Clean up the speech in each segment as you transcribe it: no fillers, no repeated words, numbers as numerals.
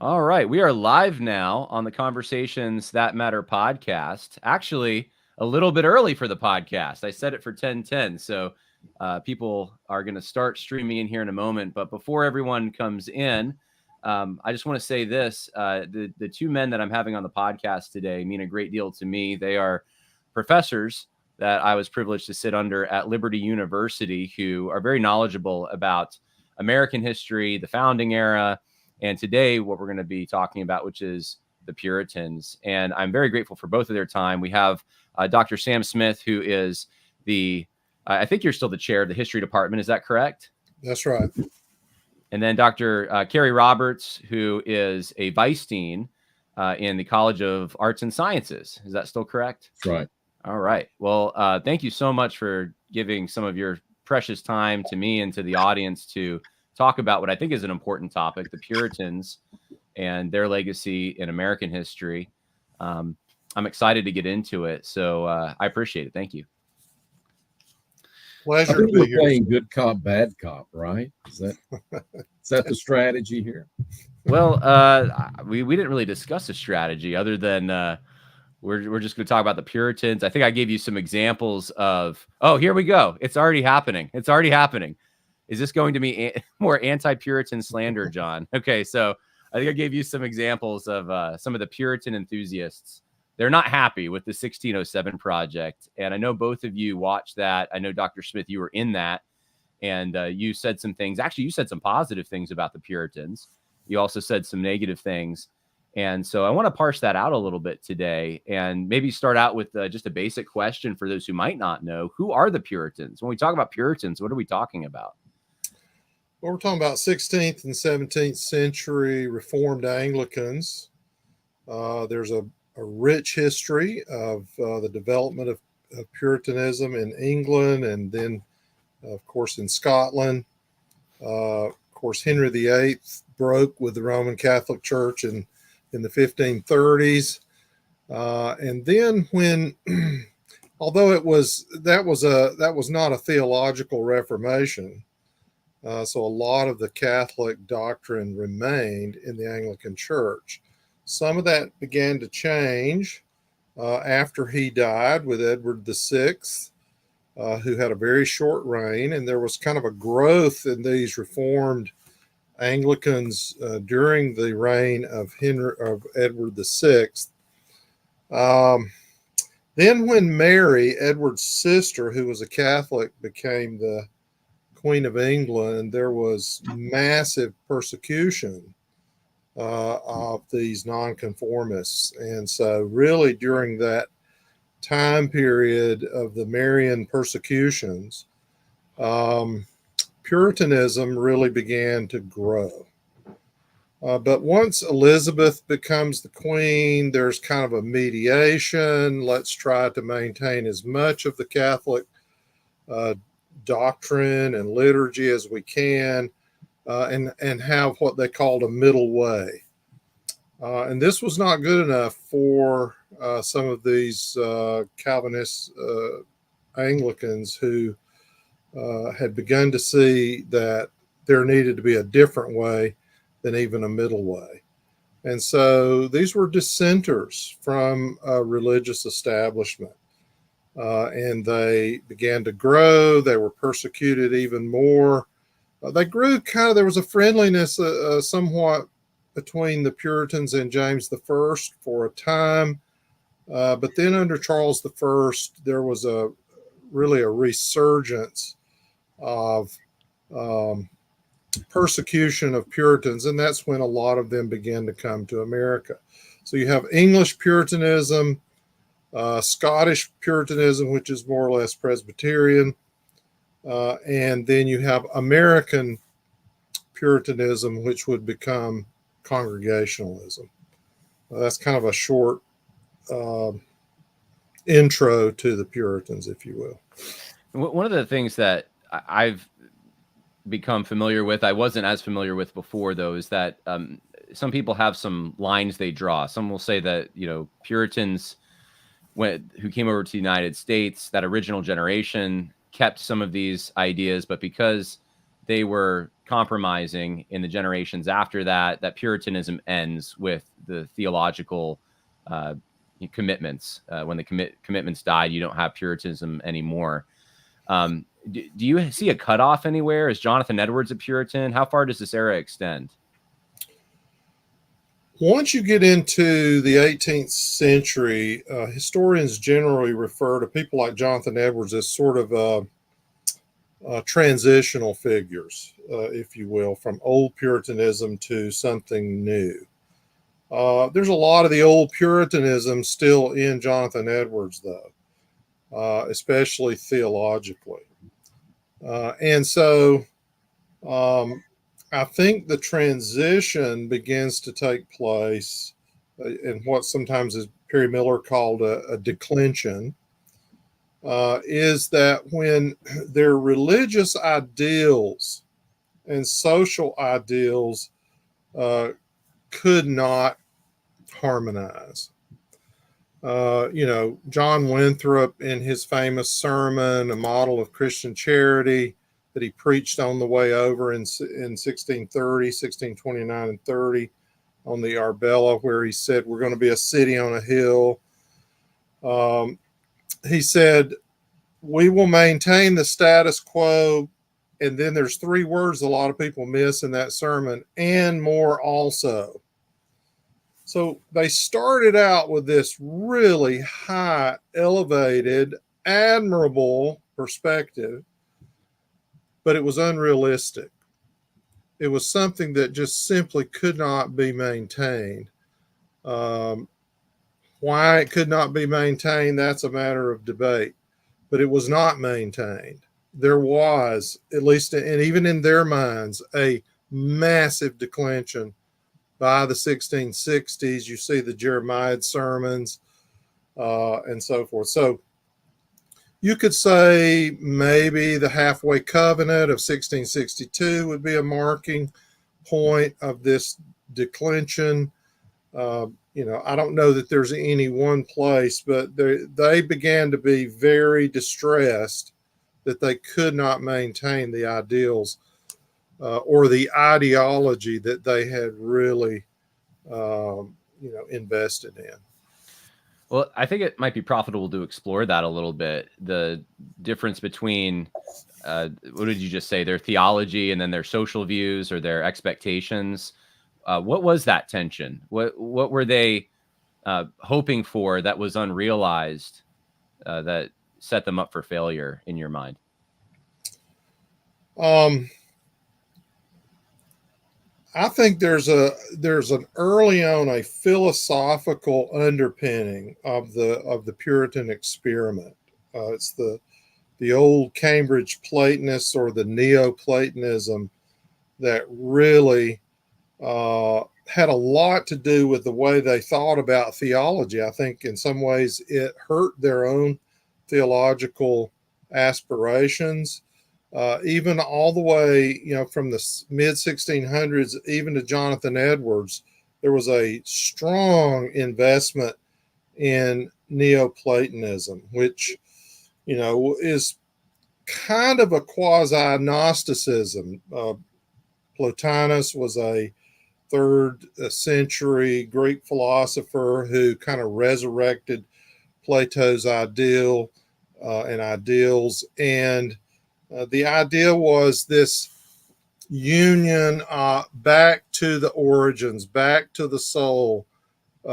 All right. We are live now on the Conversations That Matter podcast. Actually, a little bit early for the podcast. I set it for 10:10. So people are going to start streaming in here in a moment. But before everyone comes in, I just want to say this. The two men that I'm having on the podcast today mean a great deal to me. They are professors that I was privileged to sit under at Liberty University who are very knowledgeable about American history, the founding era, and today, what we're going to be talking about, which is the Puritans. And I'm very grateful for both of their time. We have Dr. Sam Smith, who is I think you're still the chair of the history department. Is that correct? That's right. And then Dr. Carey Roberts, who is a vice dean in the College of Arts and Sciences. Is that still correct? That's right. All right. Well, thank you so much for giving some of your precious time to me and to the audience to talk about what I think is an important topic, the Puritans and their legacy in American history. I'm excited to get into it, so I appreciate it. Thank you. Pleasure to be here. Playing good cop, bad cop, right? Is that the strategy here? Well, we didn't really discuss a strategy other than we're just going to talk about the Puritans. I think I gave you some examples of. Oh, here we go. It's already happening. It's already happening. Is this going to be more anti-Puritan slander, John? Okay, so I think I gave you some examples of some of the Puritan enthusiasts. They're not happy with the 1607 project, and I know both of you watched that. I know, Dr. Smith, you were in that, and you said some things. Actually, you said some positive things about the Puritans. You also said some negative things, and so I want to parse that out a little bit today and maybe start out with just a basic question for those who might not know. Who are the Puritans? When we talk about Puritans, what are we talking about? Well, we're talking about 16th and 17th century Reformed Anglicans. There's a rich history of the development of Puritanism in England and then, of course, in Scotland. Of course, Henry VIII broke with the Roman Catholic Church in the 1530s. And then when, although that was not a theological reformation, so a lot of the Catholic doctrine remained in the Anglican Church. Some of that began to change after he died with Edward VI, who had a very short reign, and there was kind of a growth in these Reformed Anglicans during the reign of Edward VI. Then when Mary, Edward's sister, who was a Catholic, became the Queen of England, there was massive persecution of these nonconformists. And so really during that time period of the Marian persecutions, Puritanism really began to grow. But once Elizabeth becomes the queen, there's kind of a mediation. Let's try to maintain as much of the Catholic doctrine and liturgy as we can, and have what they called a middle way. And this was not good enough for some of these Calvinist Anglicans who had begun to see that there needed to be a different way than even a middle way. And so these were dissenters from a religious establishment. And they began to grow. They were persecuted even more. They grew there was a friendliness somewhat between the Puritans and James I for a time. But then under Charles I, there was really a resurgence of persecution of Puritans. And that's when a lot of them began to come to America. So you have English Puritanism, Scottish Puritanism, which is more or less Presbyterian, and then you have American Puritanism, which would become Congregationalism. That's kind of a short intro to the Puritans, if you will. One of the things that I've become familiar with, I wasn't as familiar with before, though, is that some people have some lines they draw. Some will say that, Puritans who came over to the United States, that original generation kept some of these ideas, but because they were compromising in the generations after that, that Puritanism ends with the theological commitments. When the commitments died, you don't have Puritanism anymore. Do you see a cutoff anywhere? Is Jonathan Edwards a Puritan? How far does this era extend? Once you get into the 18th century, historians generally refer to people like Jonathan Edwards as sort of transitional figures, if you will, from old Puritanism to something new. There's a lot of the old Puritanism still in Jonathan Edwards, though, especially theologically. And so I think the transition begins to take place in what sometimes is Perry Miller called a declension, is that when their religious ideals and social ideals could not harmonize. John Winthrop, in his famous sermon, A Model of Christian Charity, that he preached on the way over in 1630, 1629, and 30 on the Arbella, where he said, we're going to be a city on a hill. He said, we will maintain the status quo. And then there's three words a lot of people miss in that sermon, and more also. So they started out with this really high, elevated, admirable perspective, but it was unrealistic. It was something that just simply could not be maintained. Why it could not be maintained, that's a matter of debate, but it was not maintained. There was, at least, and even in their minds, a massive declension by the 1660s. You see the Jeremiah sermons and so forth. So you could say maybe the halfway covenant of 1662 would be a marking point of this declension. I don't know that there's any one place, but they began to be very distressed that they could not maintain the ideals or the ideology that they had really, invested in. Well, I think it might be profitable to explore that a little bit. The difference between, what did you just say, their theology and then their social views or their expectations. What was that tension? What were they hoping for that was unrealized that set them up for failure in your mind? I think there's an early on a philosophical underpinning of the Puritan experiment. It's the old Cambridge Platonists or the Neoplatonism that really had a lot to do with the way they thought about theology. I think in some ways it hurt their own theological aspirations. Even all the way, from the mid 1600s, even to Jonathan Edwards, there was a strong investment in Neoplatonism, which, is kind of a quasi-Gnosticism. Plotinus was a 3rd century Greek philosopher who kind of resurrected Plato's ideal and ideals. And the idea was this union back to the origins, back to the soul,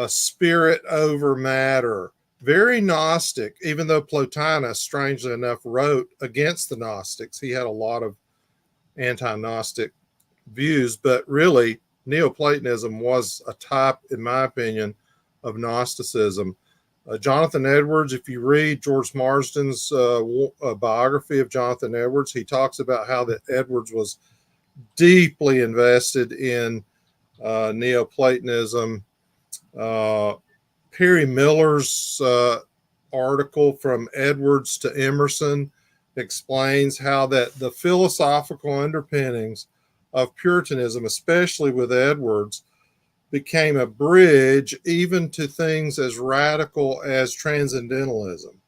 spirit over matter. Very Gnostic, even though Plotinus, strangely enough, wrote against the Gnostics. He had a lot of anti-Gnostic views, but really Neoplatonism was a type, in my opinion, of Gnosticism. Jonathan Edwards, if you read George Marsden's biography of Jonathan Edwards, he talks about how that Edwards was deeply invested in Neoplatonism. Perry Miller's article From Edwards to Emerson explains how that the philosophical underpinnings of Puritanism, especially with Edwards, became a bridge even to things as radical as transcendentalism.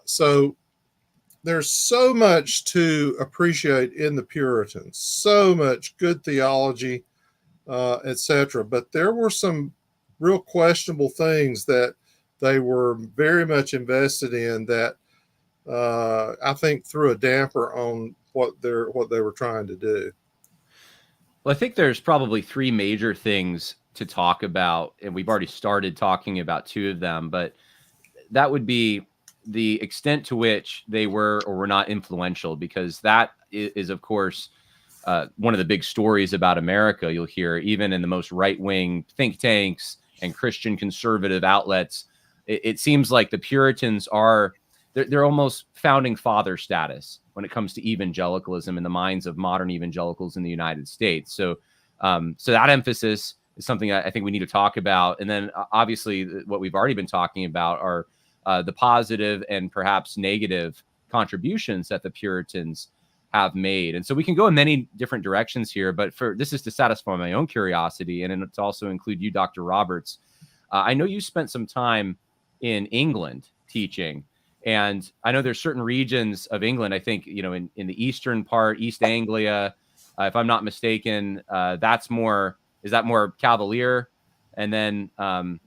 So there's so much to appreciate in the Puritans, so much good theology, etc. But there were some real questionable things that they were very much invested in that I think threw a damper on what they were trying to do. Well, I think there's probably three major things to talk about, and we've already started talking about two of them, but that would be the extent to which they were or were not influential, because that is of course, one of the big stories about America. You'll hear even in the most right-wing think tanks and Christian conservative outlets, it seems like the Puritans are they're almost founding father status when it comes to evangelicalism in the minds of modern evangelicals in the United States. So, so that emphasis is something I think we need to talk about. And then obviously what we've already been talking about are the positive and perhaps negative contributions that the Puritans have made. And so we can go in many different directions here, but this is to satisfy my own curiosity and to also include you, Dr. Roberts. I know you spent some time in England teaching, and I know there's certain regions of England, I think, in the eastern part, East Anglia, if I'm not mistaken, is that more Cavalier? And then or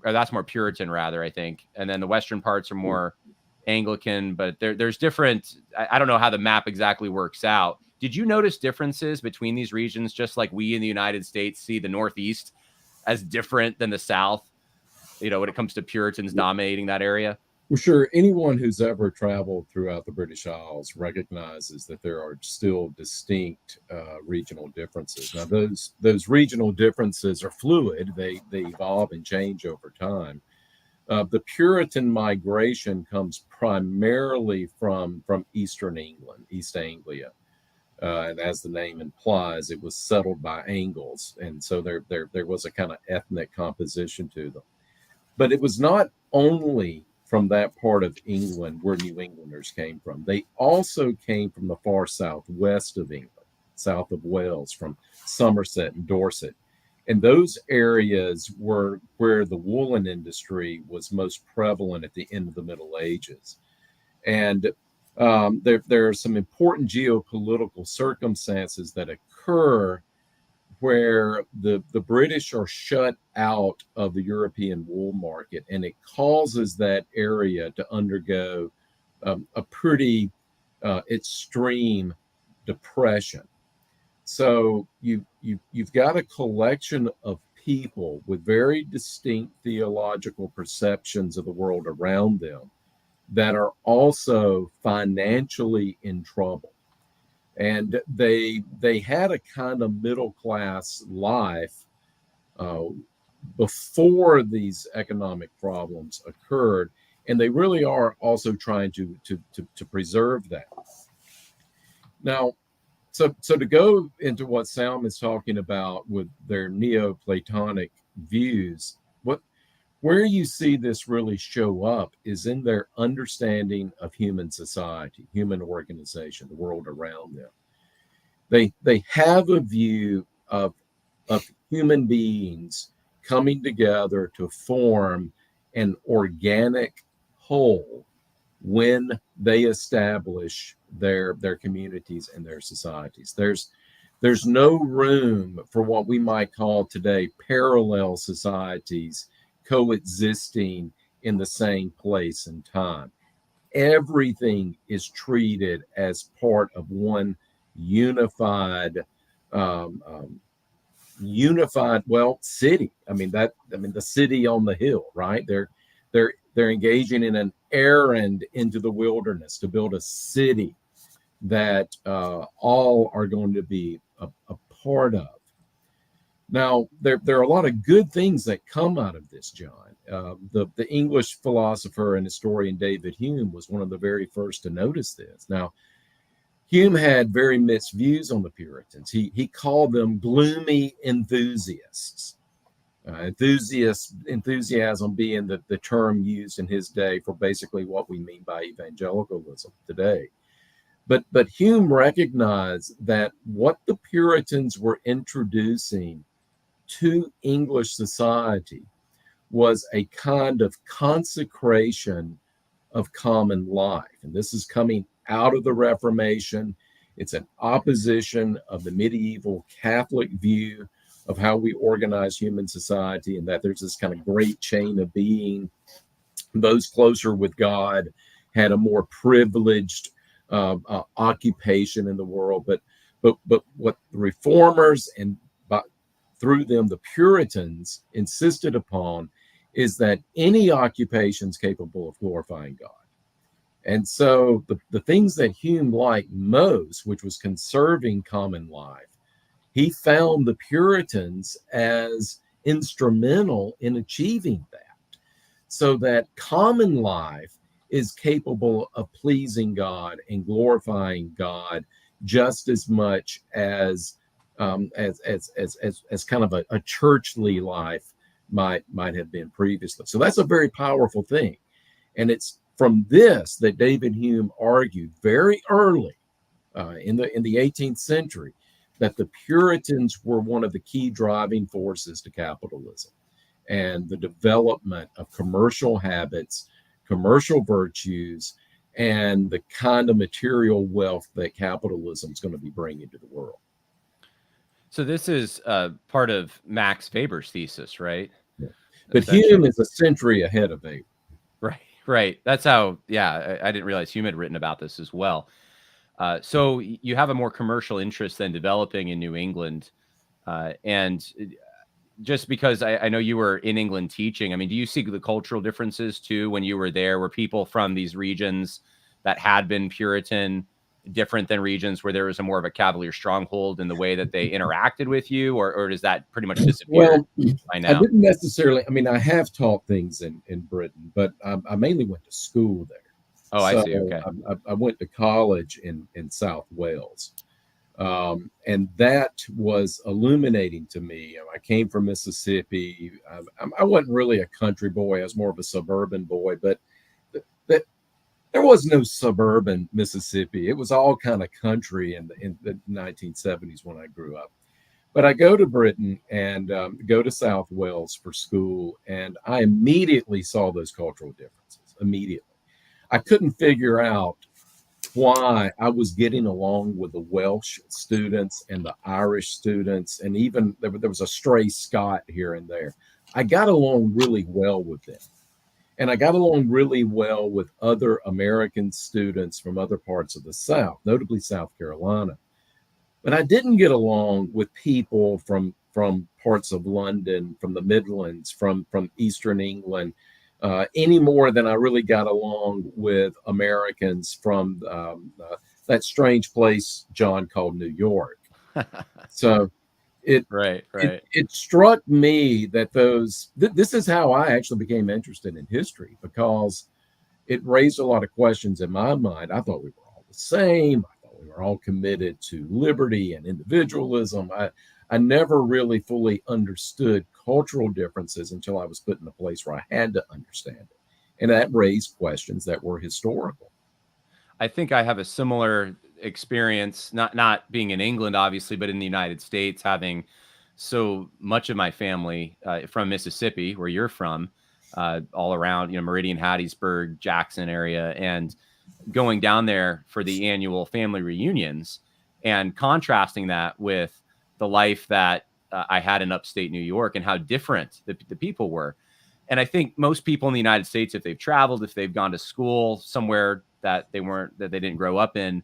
that's more Puritan rather, I think. And then the western parts are more Anglican, but there's different, I don't know how the map exactly works out. Did you notice differences between these regions, just like we in the United States see the Northeast as different than the South, when it comes to Puritans dominating that area? Well, sure. Anyone who's ever traveled throughout the British Isles recognizes that there are still distinct regional differences. Now, those regional differences are fluid. They evolve and change over time. The Puritan migration comes primarily from Eastern England, East Anglia. And as the name implies, it was settled by Angles. And so there was a kind of ethnic composition to them. But it was not only from that part of England where New Englanders came from. They also came from the far southwest of England, south of Wales, from Somerset and Dorset. And those areas were where the woolen industry was most prevalent at the end of the Middle Ages. And there are some important geopolitical circumstances that occur where the British are shut out of the European wool market, and it causes that area to undergo a pretty extreme depression. So you've got a collection of people with very distinct theological perceptions of the world around them that are also financially in trouble. And they had a kind of middle class life before these economic problems occurred, and they really are also trying to preserve that. Now, so to go into what Salm is talking about with their Neoplatonic views, where you see this really show up is in their understanding of human society, human organization, the world around them. They have a view of human beings coming together to form an organic whole when they establish their communities and their societies. There's no room for what we might call today parallel societies coexisting in the same place and time. Everything is treated as part of one unified city. The city on the hill, right? They're engaging in an errand into the wilderness to build a city that all are going to be a part of. Now, there are a lot of good things that come out of this, John. The English philosopher and historian David Hume was one of the very first to notice this. Now, Hume had very mixed views on the Puritans. He called them gloomy enthusiasts. Enthusiasm being the term used in his day for basically what we mean by evangelicalism today. But Hume recognized that what the Puritans were introducing to English society was a kind of consecration of common life. And this is coming out of the Reformation. It's an opposition of the medieval Catholic view of how we organize human society, and that there's this kind of great chain of being. Those closer with God had a more privileged occupation in the world. But what the reformers and through them the Puritans insisted upon is that any occupation is capable of glorifying God. And so the things that Hume liked most, which was conserving common life, he found the Puritans as instrumental in achieving that. So that common life is capable of pleasing God and glorifying God just as much as kind of a churchly life might have been previously. So that's a very powerful thing, and it's from this that David Hume argued very early in the 18th century that the Puritans were one of the key driving forces to capitalism and the development of commercial habits, commercial virtues, and the kind of material wealth that capitalism is going to be bringing to the world. So this is part of Max Weber's thesis, right? Yeah. But Hume is a century ahead of Weber. Right. That's how, yeah, I didn't realize Hume had written about this as well. So you have a more commercial interest than developing in New England. And just because I know you were in England teaching, I mean, do you see the cultural differences too when you were there? Were people from these regions that had been Puritan different than regions where there was a more of a Cavalier stronghold in the way that they interacted with you, or does that pretty much disappear by now? I didn't necessarily. I mean, I have taught things in Britain, but I mainly went to school there. Oh, so I see. Okay. I went to college in South Wales. And that was illuminating to me. I came from Mississippi. I wasn't really a country boy. I was more of a suburban boy, but there was no suburban Mississippi. It was all kind of country in the 1970s when I grew up. But I go to Britain and go to South Wales for school, and I immediately saw those cultural differences. Immediately. I couldn't figure out why I was getting along with the Welsh students and the Irish students, and even there was a stray Scot here and there. I got along really well with them. And I got along really well with other American students from other parts of the South, notably South Carolina. But I didn't get along with people from parts of London, from the Midlands, from Eastern England, any more than I really got along with Americans from that strange place John called New York. So it struck me that this is how I actually became interested in history, because it raised a lot of questions in my mind. I thought we were all the same. I thought we were all committed to liberty and individualism. I never really fully understood cultural differences until I was put in a place where I had to understand it. And that raised questions that were historical. I think I have a similar experience, not being in England, obviously, but in the United States, having so much of my family from Mississippi, where you're from, all around, Meridian, Hattiesburg, Jackson area, and going down there for the annual family reunions and contrasting that with the life that I had in upstate New York and how different the people were. And I think most people in the United States, if they've traveled, if they've gone to school somewhere that they didn't grow up in,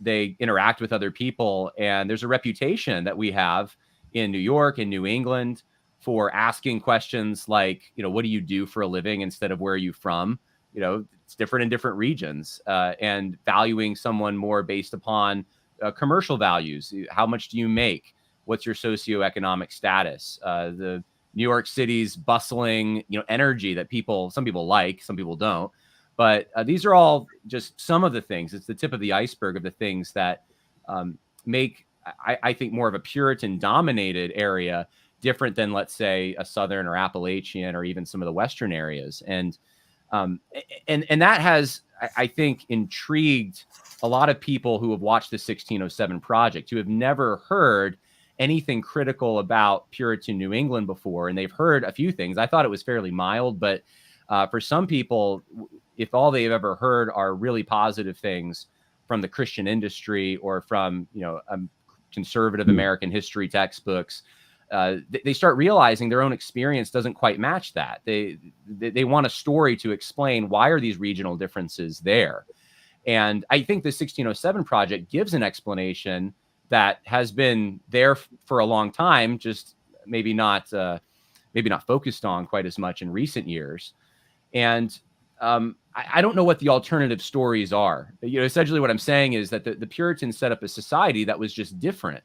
they interact with other people. And there's a reputation that we have in New York and New England for asking questions like, what do you do for a living instead of where are you from? It's different in different regions, and valuing someone more based upon commercial values. How much do you make? What's your socioeconomic status? The New York City's bustling, energy that some people like, some people don't. But these are all just some of the things. It's the tip of the iceberg of the things that make, I think, more of a Puritan-dominated area different than, let's say, a Southern or Appalachian or even some of the Western areas. And that has, I think, intrigued a lot of people who have watched the 1607 Project, who have never heard anything critical about Puritan New England before. And they've heard a few things. I thought it was fairly mild, but for some people, if all they've ever heard are really positive things from the Christian industry or from, conservative American history textbooks, they start realizing their own experience doesn't quite match that. They want a story to explain why are these regional differences there. And I think the 1607 Project gives an explanation that has been there for a long time, just maybe not focused on quite as much in recent years. And I don't know what the alternative stories are. Essentially what I'm saying is that the Puritans set up a society that was just different.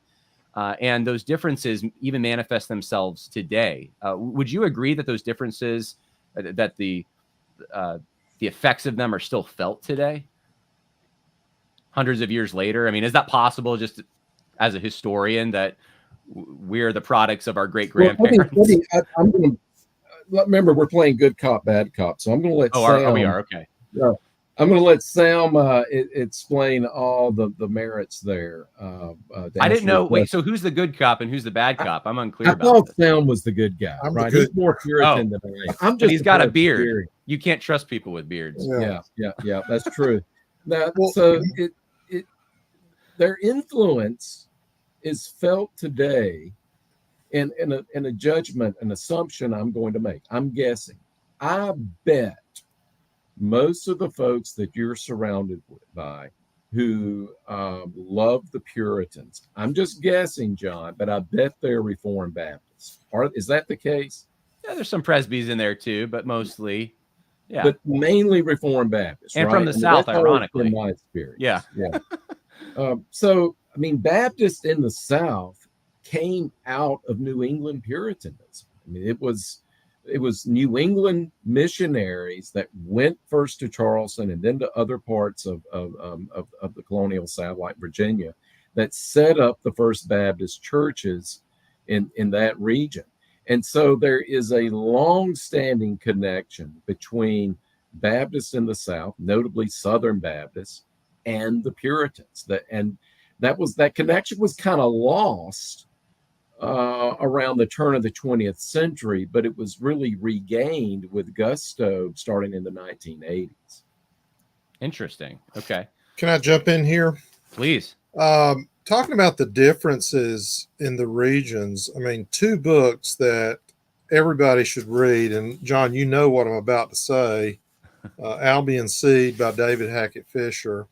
And those differences even manifest themselves today. Would you agree that those differences, that the effects of them are still felt today, hundreds of years later? I mean, is that possible, just as a historian, that we're the products of our great grandparents? Well, I'm going to remember we're playing good cop, bad cop, so I'm going to let Sam. We are okay. I'm going to let Sam explain all the merits there. I didn't know. Wait, so who's the good cop and who's the bad cop? I'm unclear about thought this. Sam was the good guy, right? He's more Puritan than I am. But he's got a beard. You can't trust people with beards. Yeah, that's true. Now, so their influence is felt today in a judgment, an assumption I'm going to make. I'm guessing. I bet most of the folks that you're surrounded by who love the Puritans, I'm just guessing, John, but I bet they're Reformed Baptists. Is that the case? Yeah, there's some Presbys in there too, but mostly, yeah. But mainly Reformed Baptists, and right? from the South, ironically. In my experience, yeah. So, I mean, Baptists in the South came out of New England Puritanism. I mean, it was New England missionaries that went first to Charleston and then to other parts of the colonial South, like Virginia, that set up the first Baptist churches in that region. And so there is a long-standing connection between Baptists in the South, notably Southern Baptists, and the Puritans. That connection was kind of lost around the turn of the 20th century, but it was really regained with gusto starting in the 1980s. Interesting. Okay. Can I jump in here? Please. Talking about the differences in the regions, I mean, two books that everybody should read, and John, you know what I'm about to say, Albion Seed by David Hackett Fisher.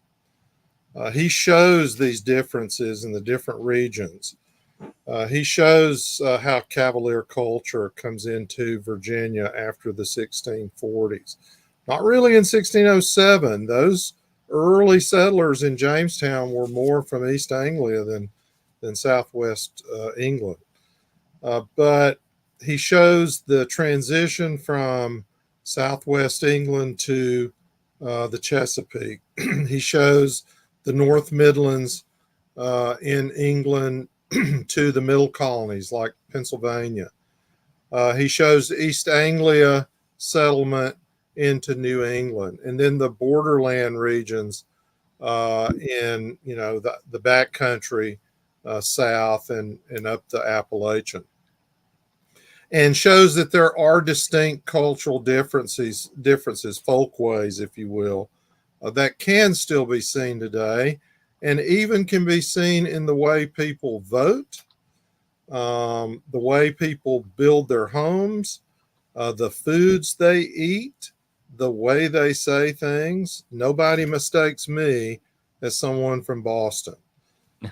He shows these differences in the different regions. He shows how Cavalier culture comes into Virginia after the 1640s. Not really in 1607. Those early settlers in Jamestown were more from East Anglia than Southwest England. But he shows the transition from Southwest England to the Chesapeake. He shows the North Midlands in England to the middle colonies like Pennsylvania. He shows East Anglia settlement into New England, and then the borderland regions in the backcountry south and up the Appalachian, and shows that there are distinct cultural differences, folkways, if you will, that can still be seen today, and even can be seen in the way people vote, the way people build their homes, the foods they eat, the way they say things. Nobody mistakes me as someone from Boston.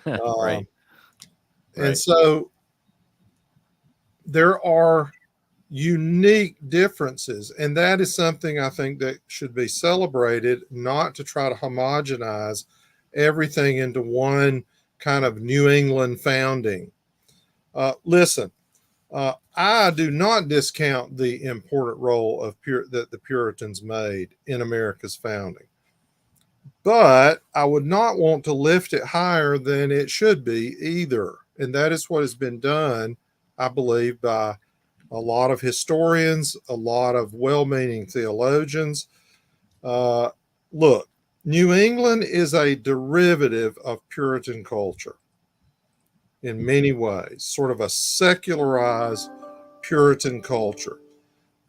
Right. And so there are unique differences, and that is something I think that should be celebrated, not to try to homogenize everything into one kind of New England founding. Listen, I do not discount the important role that the Puritans made in America's founding, but I would not want to lift it higher than it should be either. And that is what has been done, I believe, by a lot of historians, a lot of well-meaning theologians. Look, New England is a derivative of Puritan culture in many ways, sort of a secularized Puritan culture.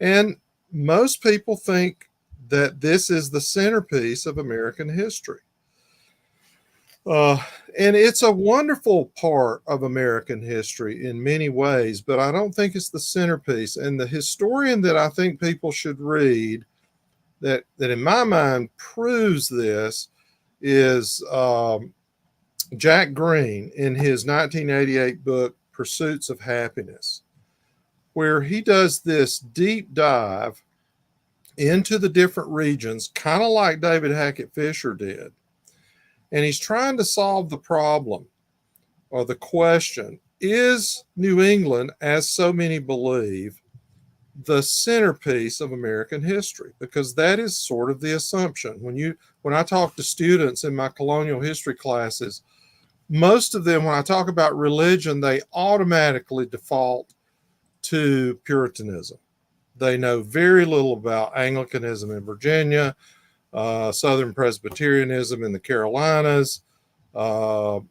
And most people think that this is the centerpiece of American history. And it's a wonderful part of American history in many ways, but I don't think it's the centerpiece. And the historian that I think people should read that in my mind proves this is Jack Green in his 1988 book, Pursuits of Happiness, where he does this deep dive into the different regions, kind of like David Hackett Fisher did. And he's trying to solve the problem or the question, is New England, as so many believe, the centerpiece of American history? Because that is sort of the assumption. When I talk to students in my colonial history classes, most of them, when I talk about religion, they automatically default to Puritanism. They know very little about Anglicanism in Virginia, Southern Presbyterianism in the Carolinas, Reformed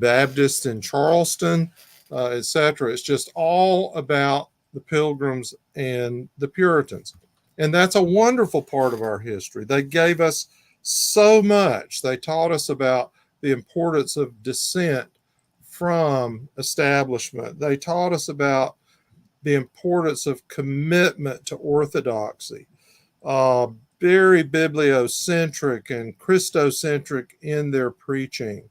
Baptist in Charleston, etc. It's just all about the Pilgrims and the Puritans. And that's a wonderful part of our history. They gave us so much. They taught us about the importance of dissent from establishment. They taught us about the importance of commitment to orthodoxy. Very bibliocentric and Christocentric in their preaching,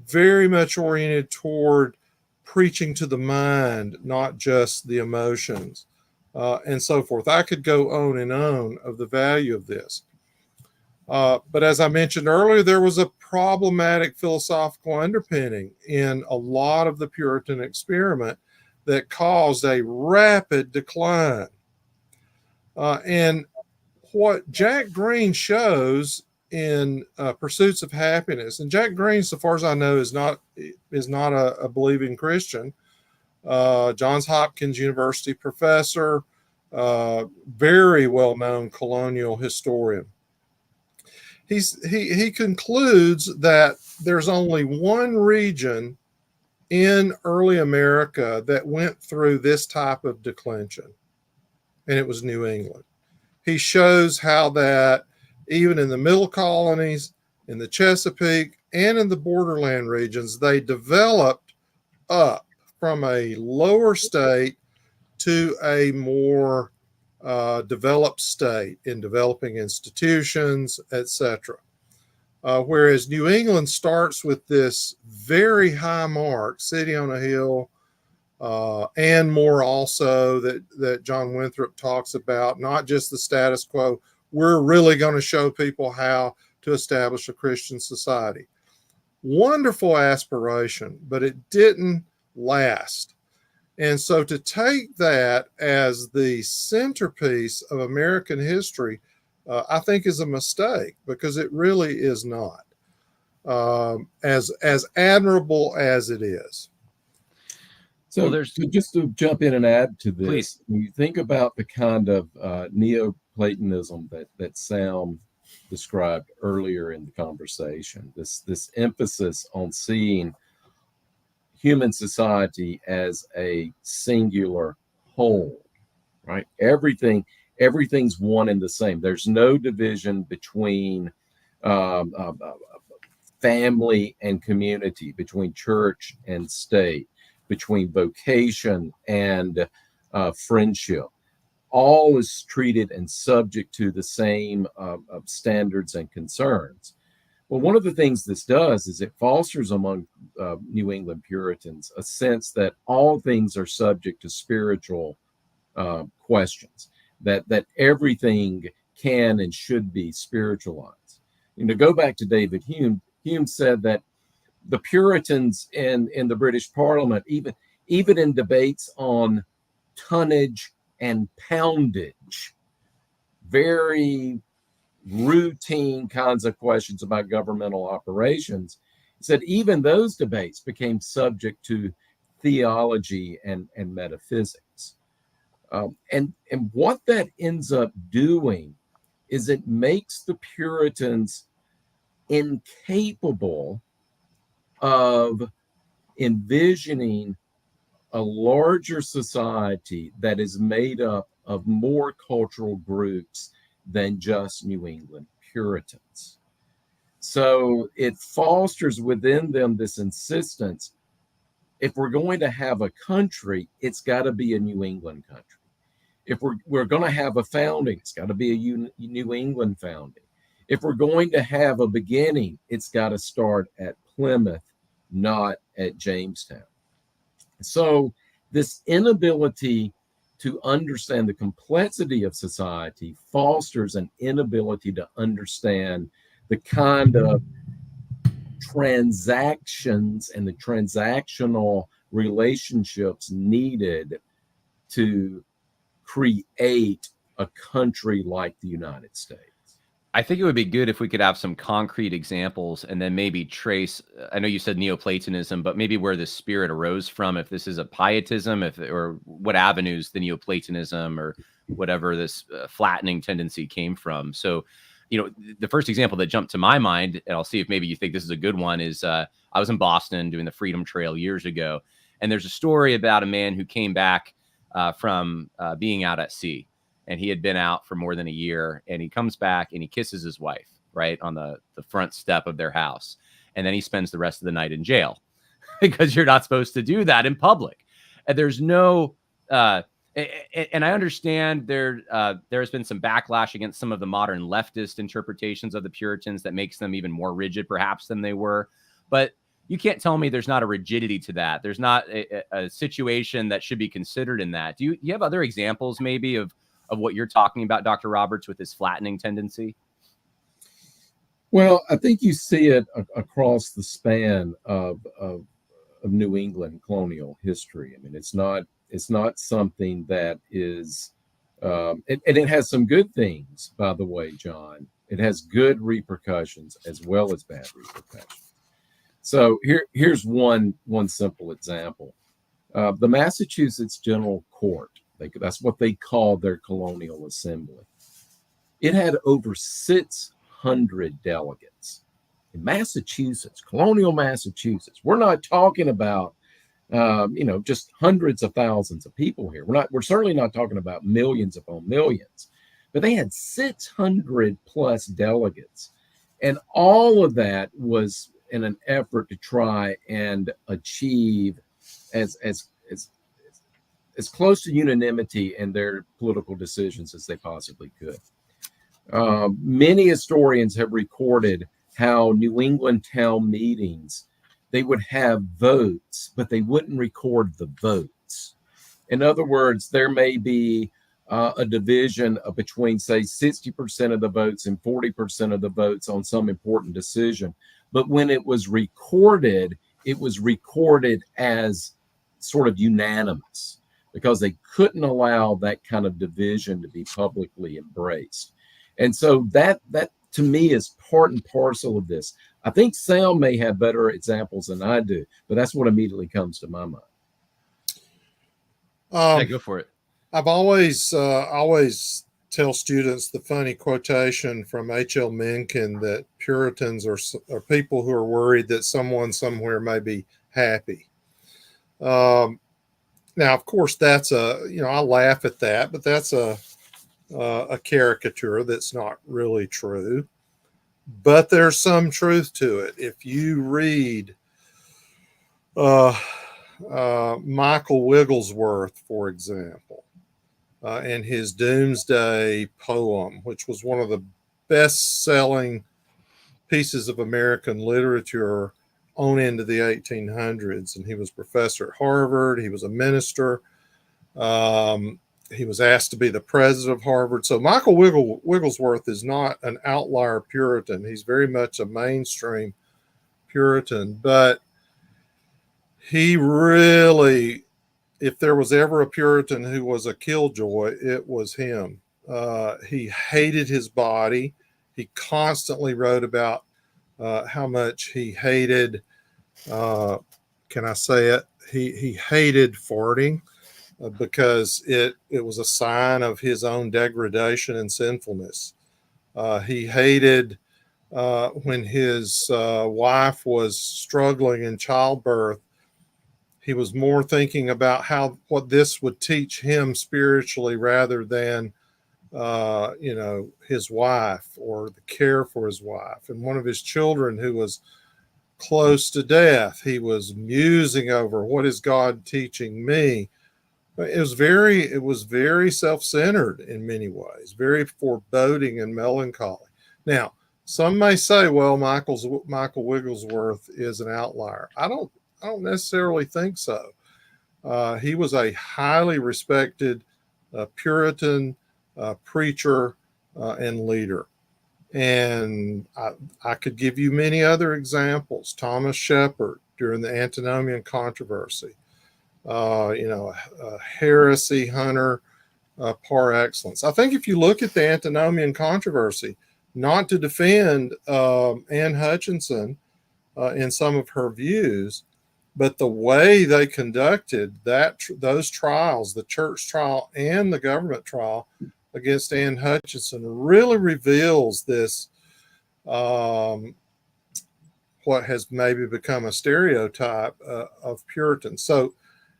very much oriented toward preaching to the mind, not just the emotions, and so forth. I could go on and on of the value of this. But as I mentioned earlier, there was a problematic philosophical underpinning in a lot of the Puritan experiment that caused a rapid decline. And what Jack Green shows in Pursuits of Happiness, and Jack Green, so far as I know, is not a believing Christian. Johns Hopkins University professor, very well-known colonial historian. He concludes that there's only one region in early America that went through this type of declension, and it was New England. He shows how that even in the middle colonies, in the Chesapeake, and in the borderland regions, they developed up from a lower state to a more developed state in developing institutions, etc. Whereas New England starts with this very high mark, city on a hill, and more also that John Winthrop talks about, not just the status quo. We're really going to show people how to establish a Christian society. Wonderful aspiration, but it didn't last. And so to take that as the centerpiece of American history, I think is a mistake, because it really is not as admirable as it is. So, just to jump in and add to this, please. When you think about the kind of Neoplatonism that Sam described earlier in the conversation, this emphasis on seeing human society as a singular whole, right? Everything's one and the same. There's no division between family and community, between church and state, between vocation and friendship. All is treated and subject to the same standards and concerns. Well, one of the things this does is it fosters among New England Puritans a sense that all things are subject to spiritual questions, that everything can and should be spiritualized. Go back to David Hume. Hume said that the Puritans in the British Parliament, even in debates on tonnage and poundage, very routine kinds of questions about governmental operations, he said even those debates became subject to theology and metaphysics. And what that ends up doing is it makes the Puritans incapable of envisioning a larger society that is made up of more cultural groups than just New England Puritans. So it fosters within them this insistence, if we're going to have a country, it's got to be a New England country. If we're going to have a founding, it's got to be a New England founding. If we're going to have a beginning, it's got to start at Plymouth, not at Jamestown. So this inability to understand the complexity of society fosters an inability to understand the kind of transactions and the transactional relationships needed to create a country like the United States. I think it would be good if we could have some concrete examples and then maybe trace, I know you said Neoplatonism, but maybe where the spirit arose from, if this is a pietism, or what avenues the Neoplatonism or whatever this flattening tendency came from. So, the first example that jumped to my mind, and I'll see if maybe you think this is a good one, is I was in Boston doing the Freedom Trail years ago. And there's a story about a man who came back from being out at sea. And he had been out for more than a year, and he comes back and he kisses his wife right on the front step of their house. And then he spends the rest of the night in jail because you're not supposed to do that in public. And there's no, and I understand there has been some backlash against some of the modern leftist interpretations of the Puritans that makes them even more rigid perhaps than they were. But you can't tell me there's not a rigidity to that. There's not a situation that should be considered in that. Do you have other examples maybe of what you're talking about, Dr. Roberts, with this flattening tendency? Well, I think you see it across the span of New England colonial history. I mean, it's not something that is, and it has some good things, by the way, John. It has good repercussions as well as bad repercussions. So here's one simple example. The Massachusetts General Court, that's what they called their colonial assembly. It had over 600 delegates in Massachusetts, colonial Massachusetts. We're not talking about, just hundreds of thousands of people here. We're certainly not talking about millions upon millions, but they had 600 plus delegates. And all of that was in an effort to try and achieve as close to unanimity in their political decisions as they possibly could. Many historians have recorded how New England town meetings, they would have votes, but they wouldn't record the votes. In other words, there may be a division of between, say, 60% of the votes and 40% of the votes on some important decision. But when it was recorded as sort of unanimous, because they couldn't allow that kind of division to be publicly embraced. And so that to me is part and parcel of this. I think Sam may have better examples than I do, but that's what immediately comes to my mind. Yeah, go for it. I've always tell students the funny quotation from H.L. Mencken that Puritans are people who are worried that someone somewhere may be happy. Now, of course, that's I laugh at that, but that's a caricature that's not really true. But there's some truth to it. If you read Michael Wigglesworth, for example, and his Doomsday poem, which was one of the best-selling pieces of American literature on into the 1800s, and he was professor at Harvard. He was a minister. He was asked to be the president of Harvard. So Michael Wigglesworth is not an outlier Puritan. He's very much a mainstream Puritan, but he really, if there was ever a Puritan who was a killjoy, it was him. He hated his body. He constantly wrote about how much he hated, can I say it? He hated farting because it was a sign of his own degradation and sinfulness. He hated when his wife was struggling in childbirth. He was more thinking about what this would teach him spiritually rather than, his wife or the care for his wife. And one of his children who was close to death, he was musing over, what is God teaching me? It was very self-centered in many ways, very foreboding and melancholy. Now, some may say, well, Michael Wigglesworth is an outlier. I don't necessarily think so. He was a highly respected Puritan preacher and leader. And I could give you many other examples. Thomas Shepard during the Antinomian controversy, a heresy hunter par excellence. I think if you look at the Antinomian controversy, not to defend Anne Hutchinson in some of her views, but the way they conducted those trials, the church trial and the government trial against Anne Hutchinson, really reveals this, what has maybe become a stereotype of Puritans. So,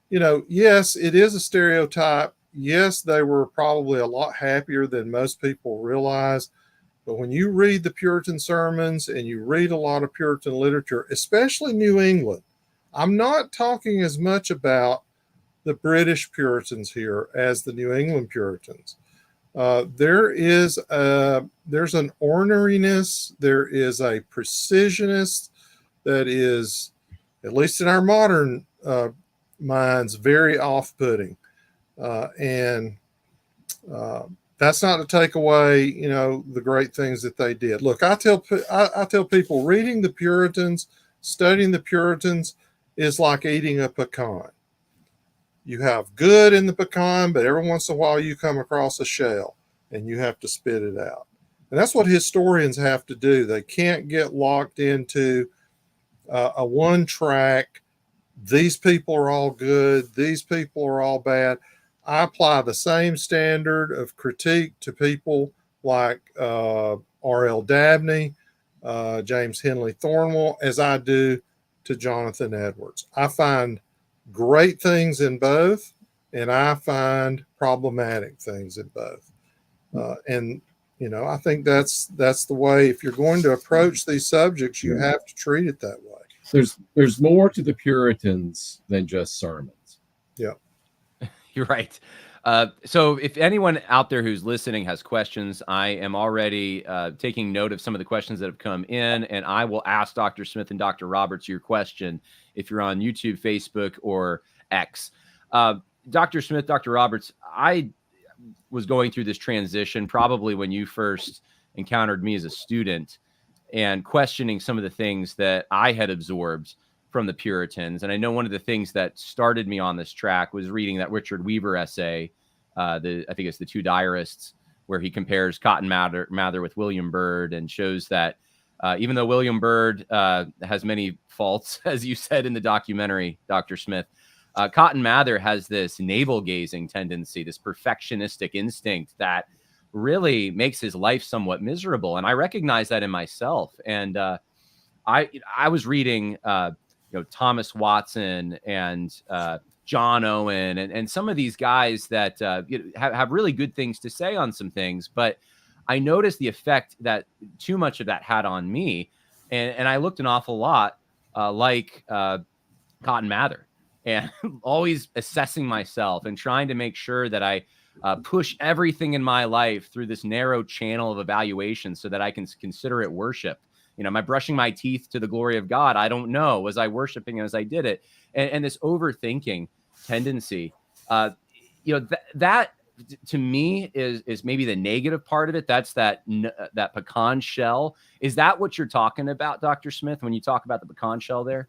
yes, it is a stereotype. Yes, they were probably a lot happier than most people realize. But when you read the Puritan sermons and you read a lot of Puritan literature, especially New England, I'm not talking as much about the British Puritans here as the New England Puritans. There's an orneriness, there is a precisionist that is, at least in our modern minds, very off-putting. That's not to take away, the great things that they did. Look, I tell people reading the Puritans, studying the Puritans is like eating a pecan. You have good in the pecan, but every once in a while you come across a shell and you have to spit it out. And that's what historians have to do. They can't get locked into a one track. These people are all good. These people are all bad. I apply the same standard of critique to people like R.L. Dabney, James Henley Thornwell, as I do to Jonathan Edwards. I find great things in both, and I find problematic things in both. I think that's the way. If you're going to approach these subjects, you have to treat it that way. There's more to the Puritans than just sermons. Yeah. You're right. So if anyone out there who's listening has questions, I am already taking note of some of the questions that have come in, and I will ask Dr. Smith and Dr. Roberts your question if you're on YouTube, Facebook, or X. Dr. Smith, Dr. Roberts, I was going through this transition probably when you first encountered me as a student and questioning some of the things that I had absorbed from the Puritans. And I know one of the things that started me on this track was reading that Richard Weaver essay, I think it's The Two Diarists, where he compares Cotton Mather with William Byrd and shows that even though William Byrd has many faults, as you said in the documentary, Dr. Smith, Cotton Mather has this navel-gazing tendency, this perfectionistic instinct that really makes his life somewhat miserable. And I recognize that in myself. And I was reading Thomas Watson and John Owen and some of these guys that have really good things to say on some things, but I noticed the effect that too much of that had on me, and I looked an awful lot like Cotton Mather, and always assessing myself and trying to make sure that I push everything in my life through this narrow channel of evaluation so that I can consider it worship. Am I brushing my teeth to the glory of God? I don't know. Was I worshiping as I did it? And this overthinking tendency, that to me is maybe the negative part of it. That's that pecan shell. Is that what you're talking about, Dr. Smith, when you talk about the pecan shell there?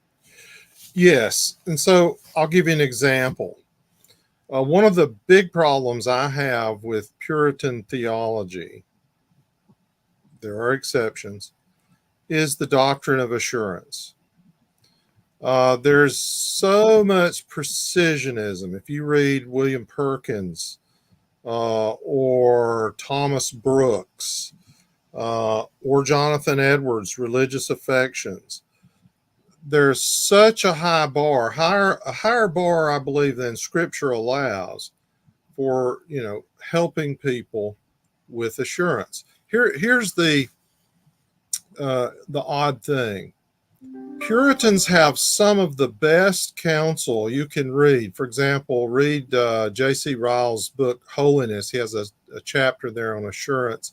Yes. And so I'll give you an example. One of the big problems I have with Puritan theology, there are exceptions, is the doctrine of assurance. There's so much precisionism. If you read William Perkins or Thomas Brooks or Jonathan Edwards' Religious Affections, there's such a high bar, a higher bar, I believe, than Scripture allows for, helping people with assurance. Here's the odd thing. Puritans have some of the best counsel you can read. For example, read J.C. Ryle's book, Holiness. He has a chapter there on assurance,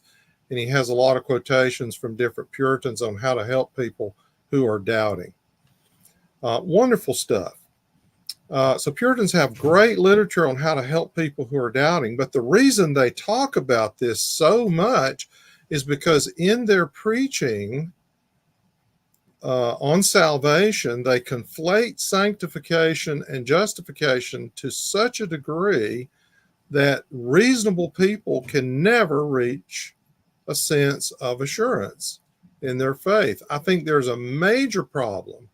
and he has a lot of quotations from different Puritans on how to help people who are doubting. Wonderful stuff. So Puritans have great literature on how to help people who are doubting, but the reason they talk about this so much is because in their preaching on salvation, they conflate sanctification and justification to such a degree that reasonable people can never reach a sense of assurance in their faith. I think there's a major problem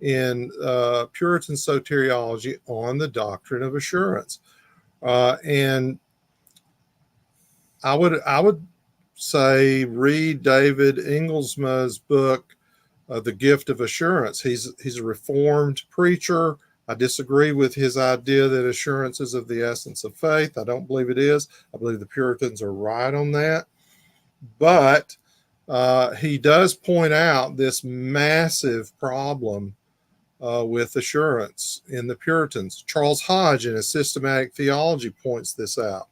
in Puritan soteriology on the doctrine of assurance. And I would say read David Inglesma's book, The Gift of Assurance. He's a Reformed preacher. I disagree with his idea that assurance is of the essence of faith. I don't believe it is. I believe the Puritans are right on that. But he does point out this massive problem with assurance in the Puritans. Charles Hodge, in his Systematic Theology, points this out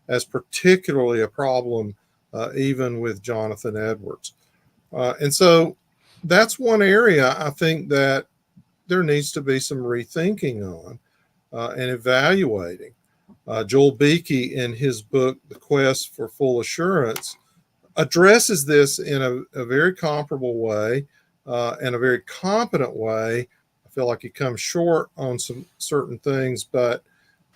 as particularly a problem even with Jonathan Edwards. And so that's one area I think that there needs to be some rethinking on and evaluating. Joel Beakey, in his book, The Quest for Full Assurance, addresses this in a very comparable way and a very competent way. I feel like he comes short on some certain things, but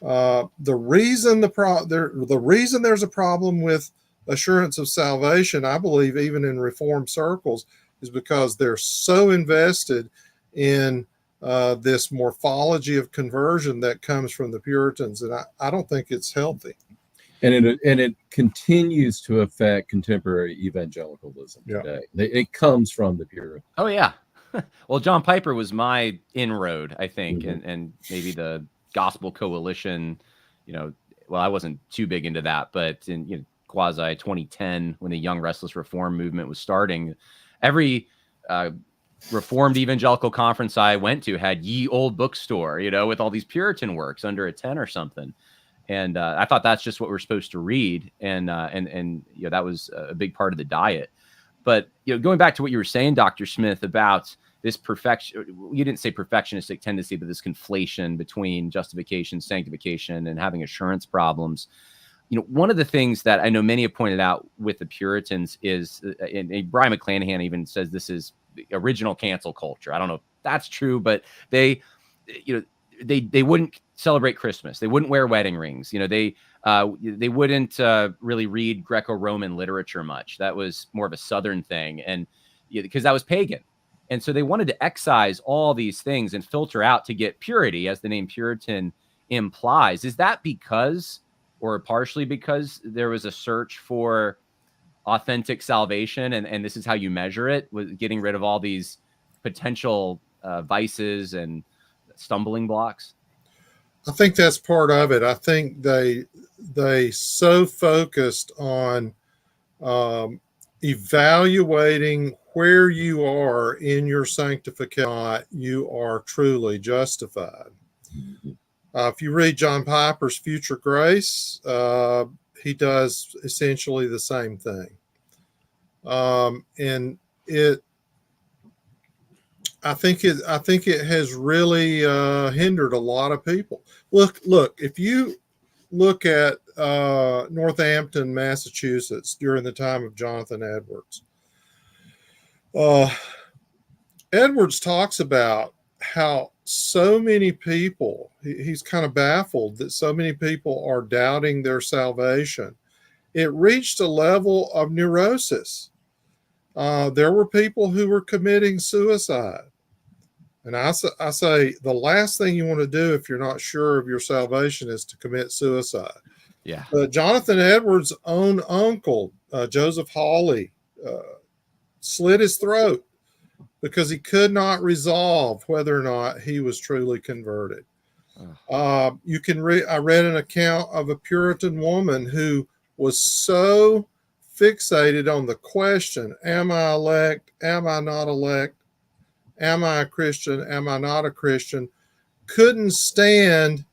the reason there's a problem with assurance of salvation, I believe, even in Reformed circles, is because they're so invested in this morphology of conversion that comes from the Puritans, and I don't think it's healthy. And it continues to affect contemporary evangelicalism today. It comes from the Puritans. Oh yeah. Well, John Piper was my inroad, I think, and maybe the Gospel Coalition. Well, I wasn't too big into that, but in quasi 2010, when the Young Restless Reform movement was starting, every Reformed evangelical conference I went to had Ye Old Bookstore, with all these Puritan works under a 10 or something. And I thought that's just what we're supposed to read. And that was a big part of the diet. But, going back to what you were saying, Dr. Smith, about this you didn't say perfectionistic tendency, but this conflation between justification, sanctification, and having assurance problems. One of the things that I know many have pointed out with the Puritans is, and Brian McClanahan even says this is original cancel culture. I don't know if that's true, but they wouldn't celebrate Christmas. They wouldn't wear wedding rings. They wouldn't really read Greco-Roman literature much. That was more of a Southern thing, and because that was pagan. And so they wanted to excise all these things and filter out to get purity, as the name Puritan implies. Is that because, or partially because, there was a search for authentic salvation, and this is how you measure it, with getting rid of all these potential vices and stumbling blocks? I think that's part of it. I think they so focused on evaluating where you are in your sanctification, you are truly justified. If you read John Piper's Future Grace, he does essentially the same thing. And I think it has really hindered a lot of people. Look, if you look at Northampton, Massachusetts, during the time of Jonathan Edwards, Edwards talks about how so many people, he's kind of baffled that so many people are doubting their salvation. It reached a level of neurosis. There were people who were committing suicide. And I say the last thing you want to do if you're not sure of your salvation is to commit suicide. Yeah. Jonathan Edwards' own uncle, Joseph Hawley, slit his throat because he could not resolve whether or not he was truly converted. You can read. I read an account of a Puritan woman who was so fixated on the question, "Am I elect? Am I not elect? Am I a Christian? Am I not a Christian?" Couldn't stand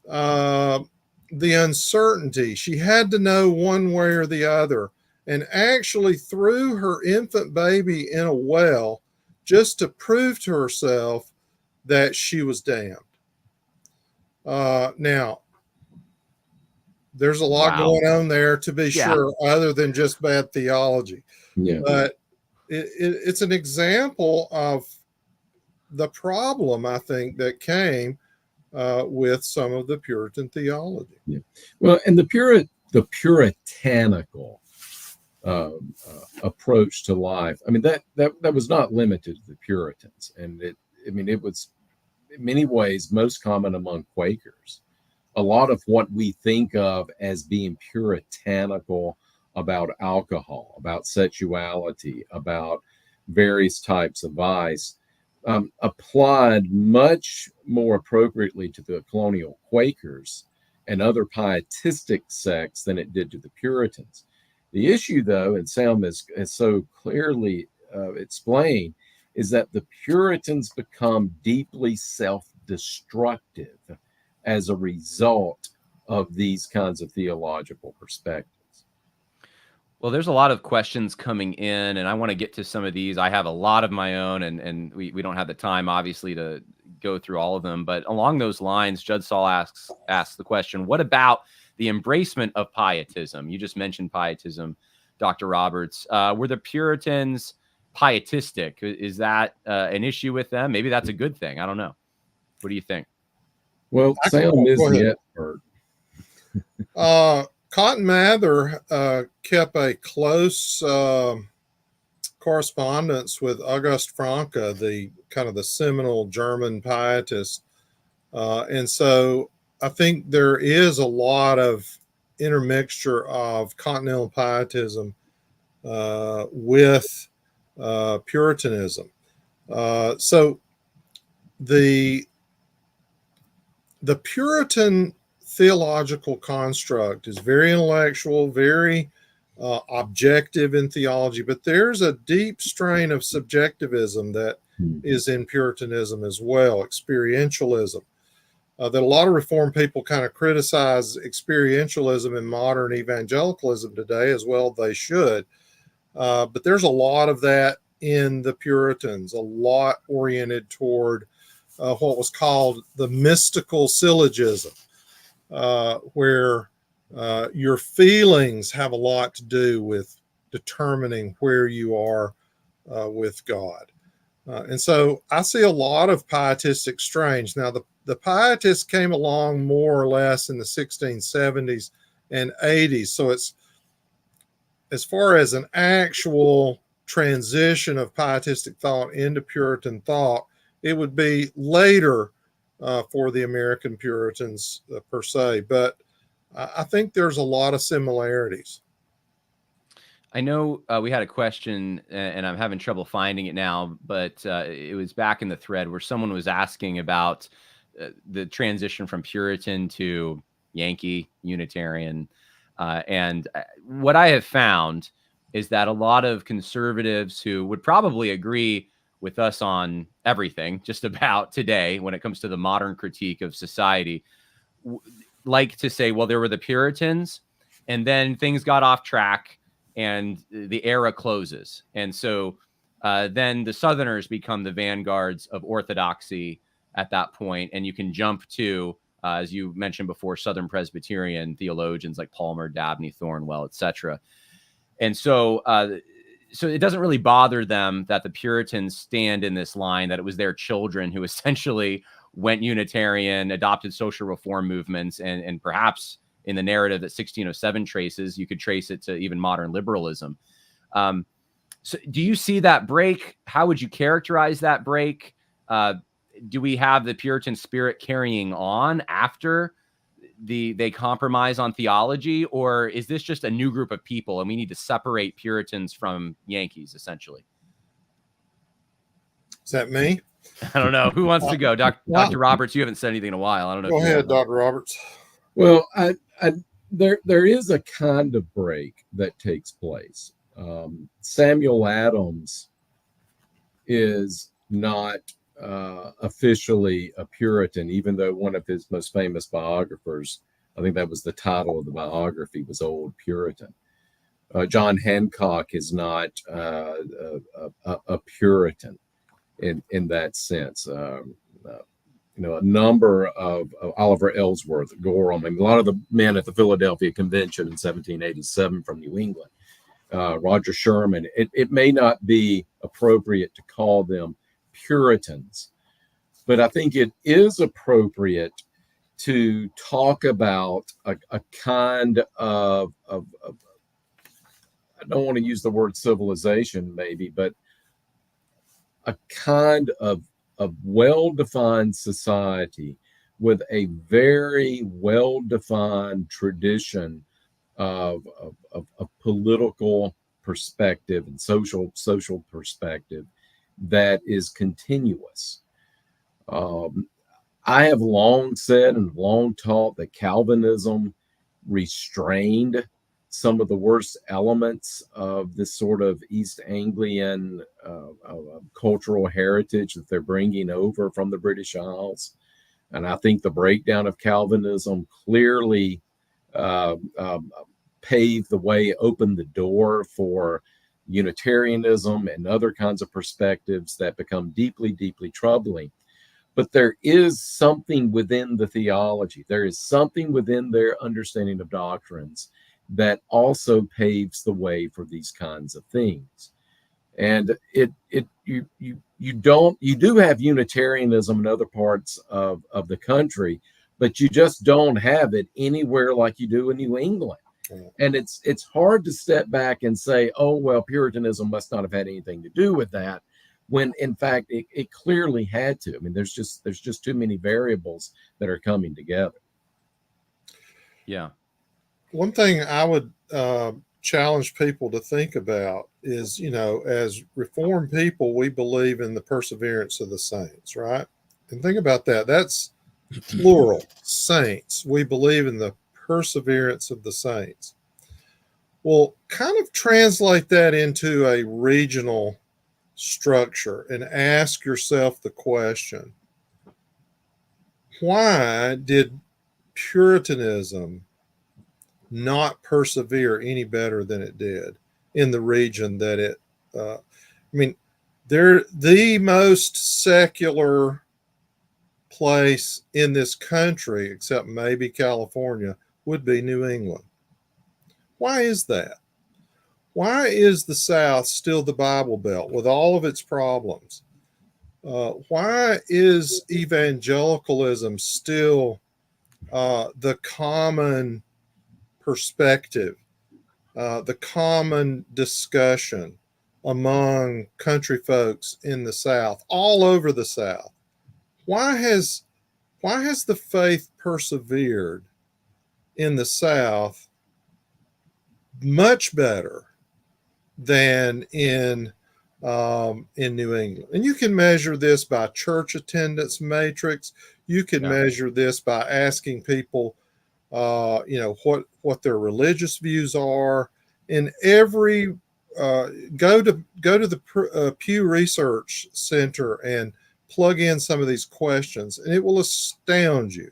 the uncertainty. She had to know one way or the other, and actually threw her infant baby in a well just to prove to herself that she was damned. Now, there's a lot going on there, to be sure, other than just bad theology. Yeah. But it's an example of the problem, I think, that came with some of the Puritan theology. Yeah. Well, and the puritanical approach to life, I mean, that was not limited to the Puritans, and it was in many ways most common among Quakers. A lot of what we think of as being puritanical about alcohol, about sexuality, about various types of vice, applied much more appropriately to the colonial Quakers and other pietistic sects than it did to the Puritans. The issue, though, and Sam has so clearly explained, is that the Puritans become deeply self-destructive as a result of these kinds of theological perspectives. Well, there's a lot of questions coming in, and I want to get to some of these. I have a lot of my own, and we don't have the time, obviously, to go through all of them. But along those lines, Judd Saul asks the question, what about the embracement of pietism? You just mentioned pietism, Dr. Roberts. Were the Puritans pietistic? Is that an issue with them? Maybe that's a good thing. I don't know. What do you think? Well, Sam is the expert. Cotton Mather kept a close correspondence with August Franke, the kind of the seminal German pietist. And so I think there is a lot of intermixture of continental pietism with Puritanism. So the Puritan theological construct is very intellectual, very objective in theology, but there's a deep strain of subjectivism that is in Puritanism as well, experientialism. That a lot of Reformed people kind of criticize experientialism in modern evangelicalism today, as well they should. But there's a lot of that in the Puritans, a lot oriented toward what was called the mystical syllogism, where your feelings have a lot to do with determining where you are with God. And so I see a lot of pietistic strains. Now, the pietists came along more or less in the 1670s and 80s. So it's, as far as an actual transition of pietistic thought into Puritan thought, it would be later for the American Puritans per se. But I think there's a lot of similarities. I know we had a question, and I'm having trouble finding it now, but it was back in the thread where someone was asking about the transition from Puritan to Yankee Unitarian. And what I have found is that a lot of conservatives who would probably agree with us on everything just about today when it comes to the modern critique of society like to say, well, there were the Puritans, and then things got off track and the era closes. And so then the Southerners become the vanguards of orthodoxy at that point. And you can jump to, as you mentioned before, Southern Presbyterian theologians like Palmer, Dabney, Thornwell, etc. And so it doesn't really bother them that the Puritans stand in this line, that it was their children who essentially went Unitarian, adopted social reform movements, and perhaps in the narrative that 1607 traces, you could trace it to even modern liberalism. So do you see that break? How would you characterize that break? Do we have the Puritan spirit carrying on after they compromise on theology, or is this just a new group of people and we need to separate Puritans from Yankees, essentially? Is that me? I don't know. Who wants to go? Well, Dr. Roberts, you haven't said anything in a while. I don't know. Go if you ahead, have. Dr. Roberts. Well, there is a kind of break that takes place. Samuel Adams is not officially a Puritan, even though one of his most famous biographers, I think that was the title of the biography, was Old Puritan. John Hancock is not a Puritan in that sense. A number of Oliver Ellsworth, Gorham, and a lot of the men at the Philadelphia Convention in 1787 from New England, Roger Sherman. It may not be appropriate to call them Puritans, but I think it is appropriate to talk about a kind of I don't want to use the word civilization, maybe, but a kind of well-defined society with a very well-defined tradition of political perspective and social perspective that is continuous. I have long said and long taught that Calvinism restrained some of the worst elements of this sort of East Anglian cultural heritage that they're bringing over from the British Isles. And I think the breakdown of Calvinism clearly paved the way, opened the door for Unitarianism and other kinds of perspectives that become deeply, deeply troubling. But there is something within the theology, there is something within their understanding of doctrines that also paves the way for these kinds of things. And you do have Unitarianism in other parts of the country, but you just don't have it anywhere like you do in New England. And it's hard to step back and say, oh, well, Puritanism must not have had anything to do with that, when in fact it clearly had to. I mean, there's just too many variables that are coming together. Yeah. One thing I would challenge people to think about is, as Reformed people, we believe in the perseverance of the saints, right? And think about that. That's plural, saints. We believe in the perseverance of the saints. Well, kind of translate that into a regional structure and ask yourself the question, why did Puritanism not persevere any better than it did in the region that it, they're the most secular place in this country, except maybe California, would be New England. Why is that? Why is the South still the Bible Belt with all of its problems? Why is evangelicalism still the common perspective, the common discussion among country folks in the South, all over the South? Why has the faith persevered in the South much better than in New England? And you can measure this by church attendance matrix. You can measure this by asking people, what their religious views are. In every go to the Pew Research Center and plug in some of these questions, and it will astound you.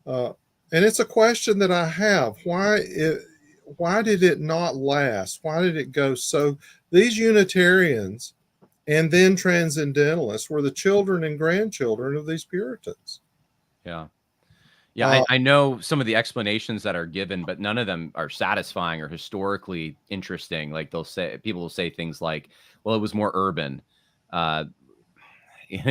And it's a question that I have. Why did it not last? Why did it go so? These Unitarians and then Transcendentalists were the children and grandchildren of these Puritans. Yeah. Yeah, I know some of the explanations that are given, but none of them are satisfying or historically interesting. Like people will say things like, well, it was more urban, but at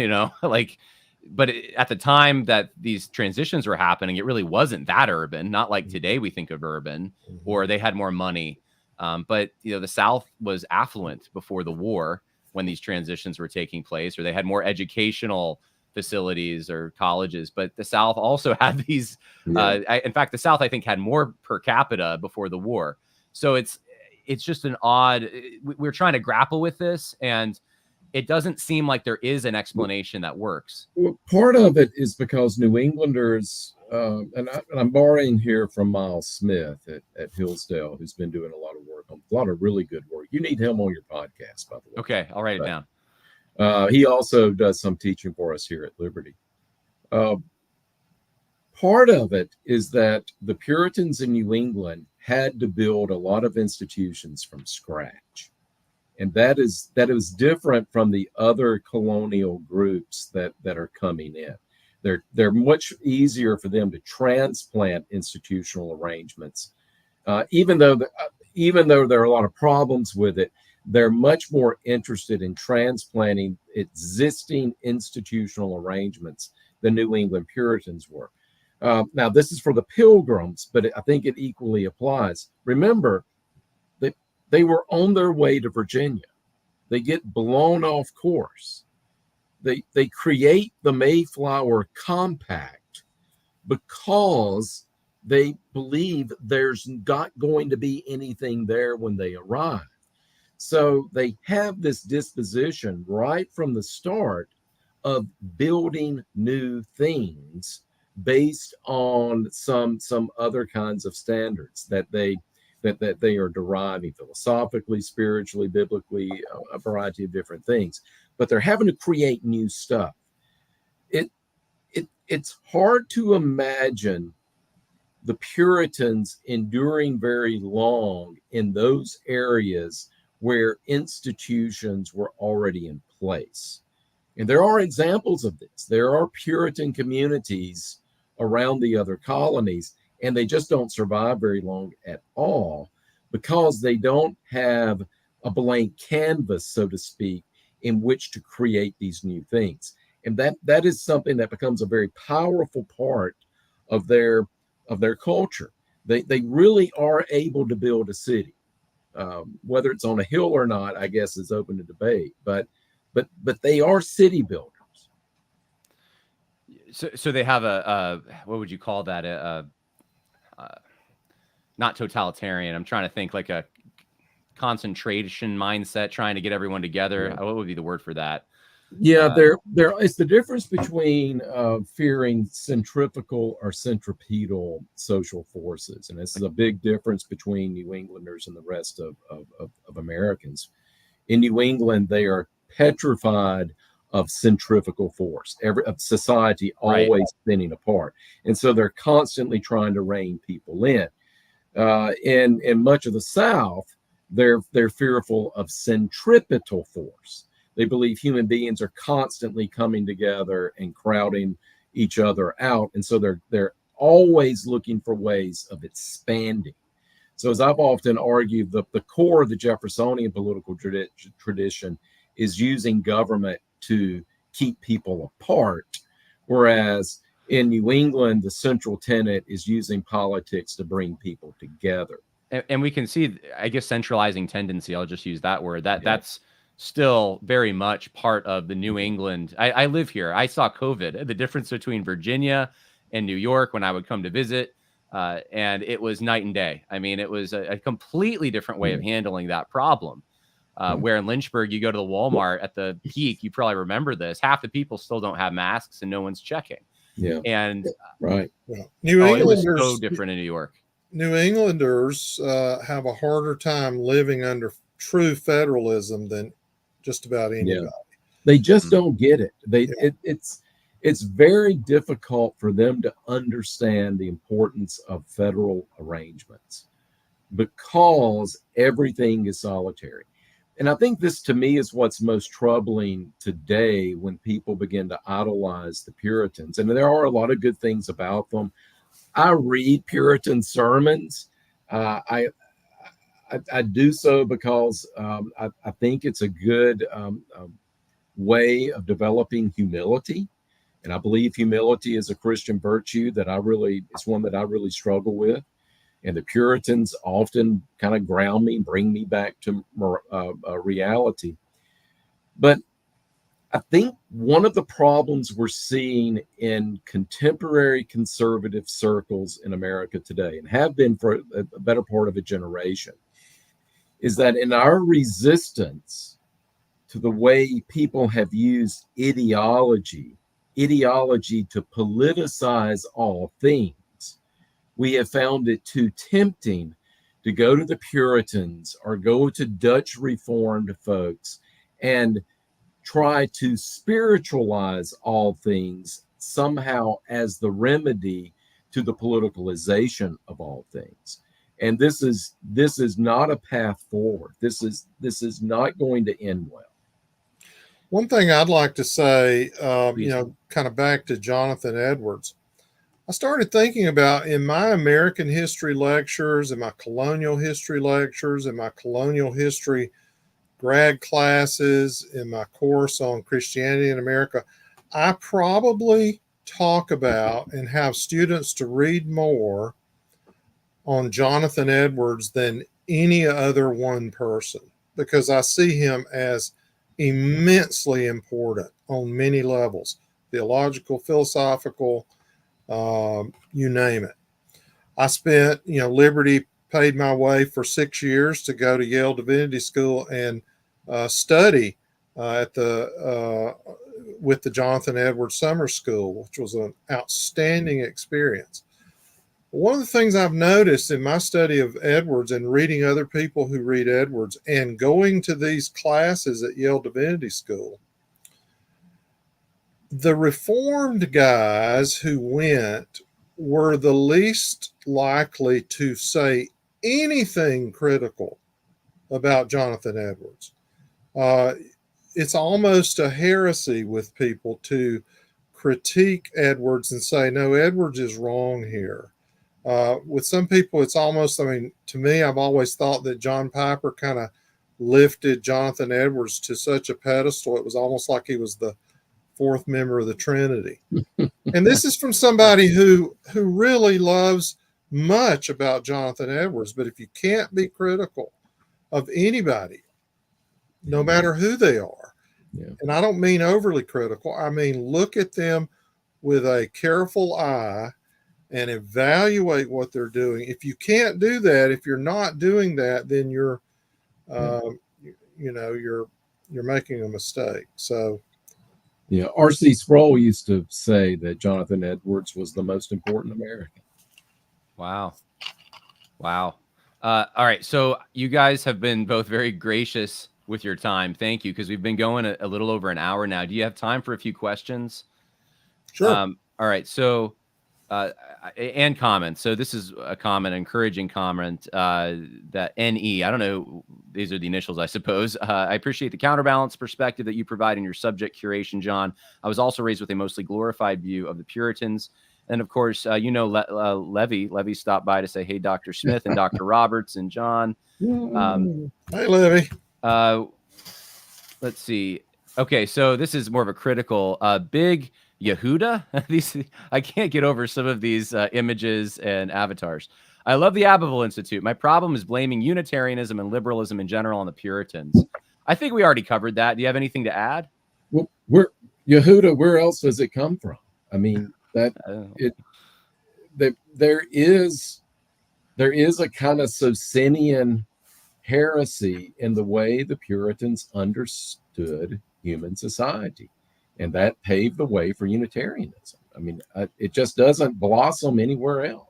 the time that these transitions were happening, it really wasn't that urban, not like today we think of urban, or they had more money. But the South was affluent before the war when these transitions were taking place, or they had more educational facilities or colleges, but the South also had these. In fact, the South, I think, had more per capita before the war. So it's just an odd. We're trying to grapple with this, and it doesn't seem like there is an explanation that works. Well, part of it is because New Englanders, and I'm borrowing here from Miles Smith at Hillsdale, who's been doing a lot of work, a lot of really good work. You need him on your podcast, by the way. Okay, I'll write it down. He also does some teaching for us here at Liberty. Part of it is that the Puritans in New England had to build a lot of institutions from scratch. And that is different from the other colonial groups that are coming in. They're much easier for them to transplant institutional arrangements, even though there are a lot of problems with it. They're much more interested in transplanting existing institutional arrangements than New England Puritans were. Now, this is for the Pilgrims, but I think it equally applies. Remember, they were on their way to Virginia. They get blown off course. They create the Mayflower Compact because they believe there's not going to be anything there when they arrive. So they have this disposition right from the start of building new things based on some other kinds of standards that they are deriving philosophically, spiritually, biblically, a variety of different things. But they're having to create new stuff. It's hard to imagine the Puritans enduring very long in those areas where institutions were already in place. And there are examples of this. There are Puritan communities around the other colonies, and they just don't survive very long at all because they don't have a blank canvas, so to speak, in which to create these new things. And that is something that becomes a very powerful part of their culture. They really are able to build a city. Whether it's on a hill or not, I guess, is open to debate. But they are city builders. So they have a what would you call that? Not totalitarian. I'm trying to think, like a concentration mindset, trying to get everyone together. Yeah. What would be the word for that? Yeah, it's the difference between fearing centrifugal or centripetal social forces. And this is a big difference between New Englanders and the rest of Americans. In New England, they are petrified of centrifugal force, of society always spinning apart. And so they're constantly trying to rein people in. In much of the South, they're fearful of centripetal force. They believe human beings are constantly coming together and crowding each other out. And so they're always looking for ways of expanding. So as I've often argued, the core of the Jeffersonian political tradition is using government to keep people apart, whereas in New England, the central tenet is using politics to bring people together. And we can see, I guess, centralizing tendency. I'll just use that word. That's still very much part of the New England. I live here. I saw COVID, the difference between Virginia and New York when I would come to visit. And it was night and day. I mean, it was a completely different way of handling that problem. Where in Lynchburg, you go to the Walmart at the peak, you probably remember this. Half the people still don't have masks and no one's checking. Yeah. And right. New Englanders, it was so different in New York. New Englanders have a harder time living under true federalism than just about anybody. Yeah. They just don't get it. It's very difficult for them to understand the importance of federal arrangements because everything is solitary. And I think this, to me, is what's most troubling today when people begin to idolize the Puritans. And there are a lot of good things about them. I read Puritan sermons. I do so because I think it's a good way of developing humility. And I believe humility is a Christian virtue it's one that I really struggle with. And the Puritans often kind of ground me, bring me back to reality. But I think one of the problems we're seeing in contemporary conservative circles in America today, and have been for a better part of a generation, is that in our resistance to the way people have used ideology to politicize all things. We have found it too tempting to go to the Puritans or go to Dutch Reformed folks and try to spiritualize all things somehow as the remedy to the politicalization of all things. And this is not a path forward. This is not going to end well. One thing I'd like to say, kind of back to Jonathan Edwards, I started thinking about in my American history lectures, in my colonial history lectures, in my colonial history grad classes, in my course on Christianity in America, I probably talk about and have students to read more on Jonathan Edwards than any other one person, because I see him as immensely important on many levels, theological, philosophical, you name it. I spent, Liberty paid my way for 6 years to go to Yale Divinity School and study with the Jonathan Edwards Summer School, which was an outstanding experience. One of the things I've noticed in my study of Edwards and reading other people who read Edwards and going to these classes at Yale Divinity School, the Reformed guys who went were the least likely to say anything critical about Jonathan Edwards. It's almost a heresy with people to critique Edwards and say, no, Edwards is wrong here. With some people, it's almost, to me, I've always thought that John Piper kind of lifted Jonathan Edwards to such a pedestal. It was almost like he was the fourth member of the Trinity. And this is from somebody who really loves much about Jonathan Edwards. But if you can't be critical of anybody, no matter who they are, and I don't mean overly critical, I mean look at them with a careful eye and evaluate what they're doing. If you can't do that, if you're not doing that, then you're making a mistake. So R.C. Sproul used to say that Jonathan Edwards was the most important American. Wow. All right. So you guys have been both very gracious with your time. Thank you, because we've been going a little over an hour now. Do you have time for a few questions? Sure. All right. So, and comments. So this is a comment, encouraging comment, that NE, I don't know, these are the initials, I suppose. I appreciate the counterbalance perspective that you provide in your subject curation, John. I was also raised with a mostly glorified view of the Puritans. And of course, Levy stopped by to say, hey, Dr. Smith and Dr. Roberts and John. Hey, Levy. Let's see. Okay, so this is more of a critical. Big Yehuda. I can't get over some of these images and avatars. I love the Abbeville Institute. My problem is blaming Unitarianism and liberalism in general on the Puritans. I think we already covered that. Do you have anything to add? Well, Yehuda, where else does it come from? I mean, there is a kind of Socinian heresy in the way the Puritans understood human society, and that paved the way for Unitarianism. I mean, it just doesn't blossom anywhere else.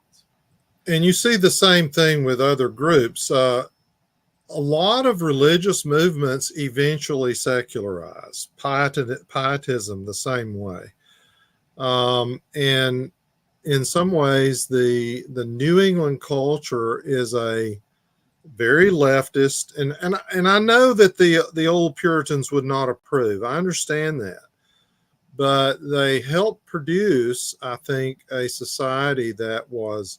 And you see the same thing with other groups. A lot of religious movements eventually secularize. Pietism the same way. And in some ways, the New England culture is a very leftist, and I know that the old Puritans would not approve. I understand that, but they helped produce, I think, a society that was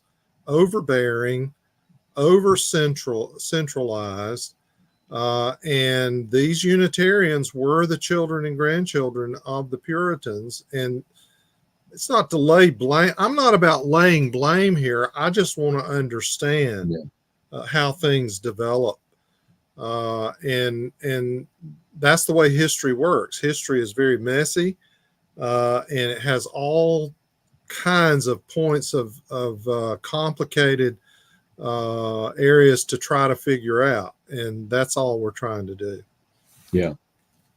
overbearing, centralized, and these Unitarians were the children and grandchildren of the Puritans. And it's not to lay blame. I'm not about laying blame here. I just want to understand how things develop. And that's the way history works. History is very messy, and it has all kinds of points of complicated areas to try to figure out. And that's all we're trying to do. Yeah.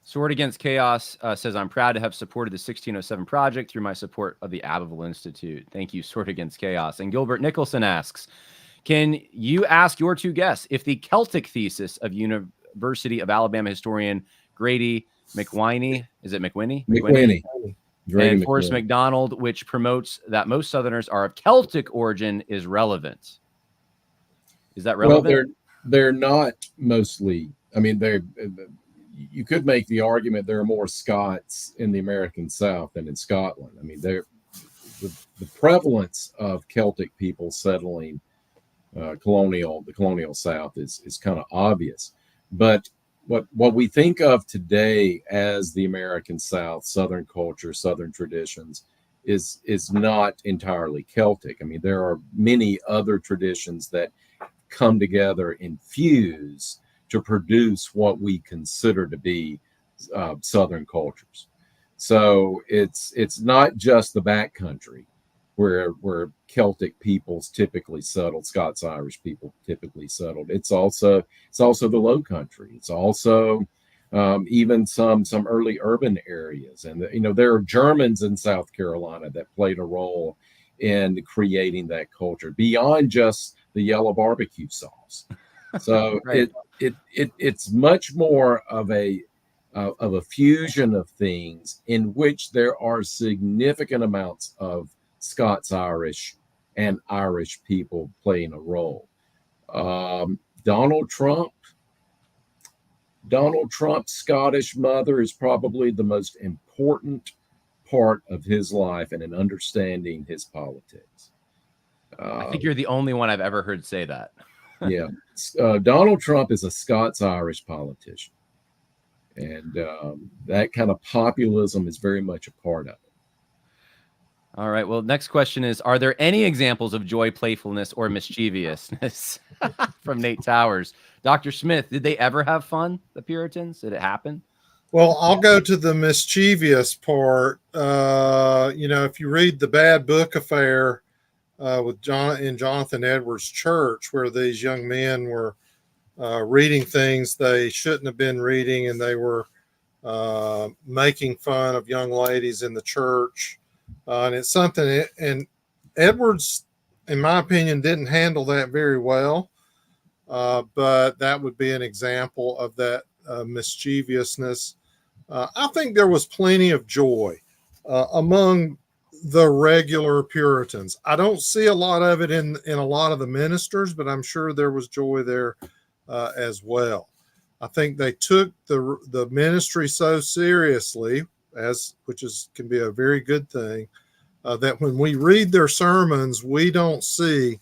Sword Against Chaos says, I'm proud to have supported the 1607 project through my support of the Abbeville Institute. Thank you, Sword Against Chaos. And Gilbert Nicholson asks, can you ask your two guests if the Celtic thesis of University of Alabama historian Grady McWhiney, is it McWhiney? McWhiney. And Forrest McDonald, which promotes that most Southerners are of Celtic origin, is relevant? Is that relevant? Well, they're not mostly. I mean, you could make the argument there are more Scots in the American South than in Scotland. I mean, the prevalence of Celtic people settling the colonial South is kind of obvious. But what we think of today as the American South, Southern culture, Southern traditions, is not entirely Celtic. I mean, there are many other traditions that come together and fuse to produce what we consider to be Southern cultures. So it's not just the backcountry where Celtic peoples typically settled, Scots-Irish people typically settled. It's also the Low Country. It's also even some early urban areas. And there are Germans in South Carolina that played a role in creating that culture beyond just the yellow barbecue sauce. So right. It's much more of a fusion of things in which there are significant amounts of Scots-Irish and Irish people playing a role. Donald Trump's Scottish mother is probably the most important part of his life and in understanding his politics. I think you're the only one I've ever heard say that. Yeah. Donald Trump is a Scots-Irish politician. And that kind of populism is very much a part of it. All right. Well, next question is, are there any examples of joy, playfulness, or mischievousness? From Nate Towers. Dr. Smith, did they ever have fun, the Puritans? Did it happen? Well, I'll go to the mischievous part. If you read The Bad Book Affair with Jonathan Edwards' church, where these young men were reading things they shouldn't have been reading, and they were making fun of young ladies in the church. And it's something, and Edwards, in my opinion, didn't handle that very well. But that would be an example of that mischievousness. I think there was plenty of joy among the regular Puritans. I don't see a lot of it in a lot of the ministers, but I'm sure there was joy there as well. I think they took the ministry so seriously, can be a very good thing, that when we read their sermons, we don't see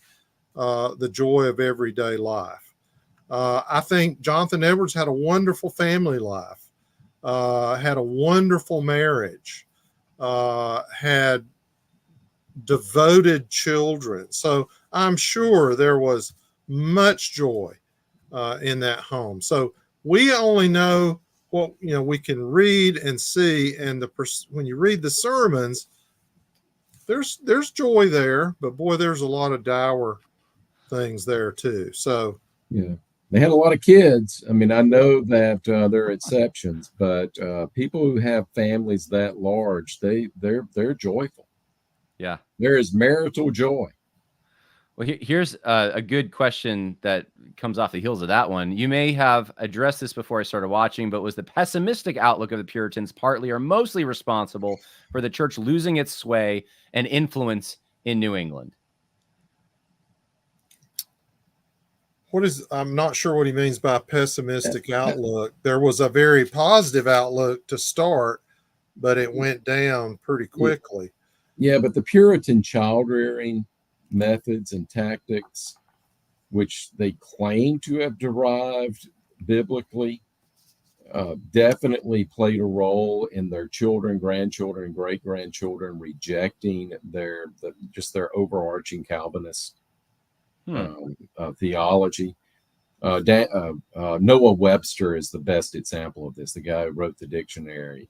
the joy of everyday life. I think Jonathan Edwards had a wonderful family life, had a wonderful marriage, had devoted children. So I'm sure there was much joy in that home. So we only know what we can read and see, and when you read the sermons, there's joy there, but boy, there's a lot of dour things there too. So yeah, they had a lot of kids. I mean, I know that there are exceptions, but people who have families that large, they're joyful. Yeah, there is marital joy. Well, here's a good question that comes off the heels of that one. You may have addressed this before I started watching, but was the pessimistic outlook of the Puritans partly or mostly responsible for the church losing its sway and influence in New England? I'm not sure what he means by pessimistic outlook. There was a very positive outlook to start, but it went down pretty quickly. Yeah, but the Puritan child rearing methods and tactics, which they claim to have derived biblically, definitely played a role in their children, grandchildren, and great-grandchildren rejecting their overarching Calvinist theology. Noah Webster is the best example of this, the guy who wrote the dictionary.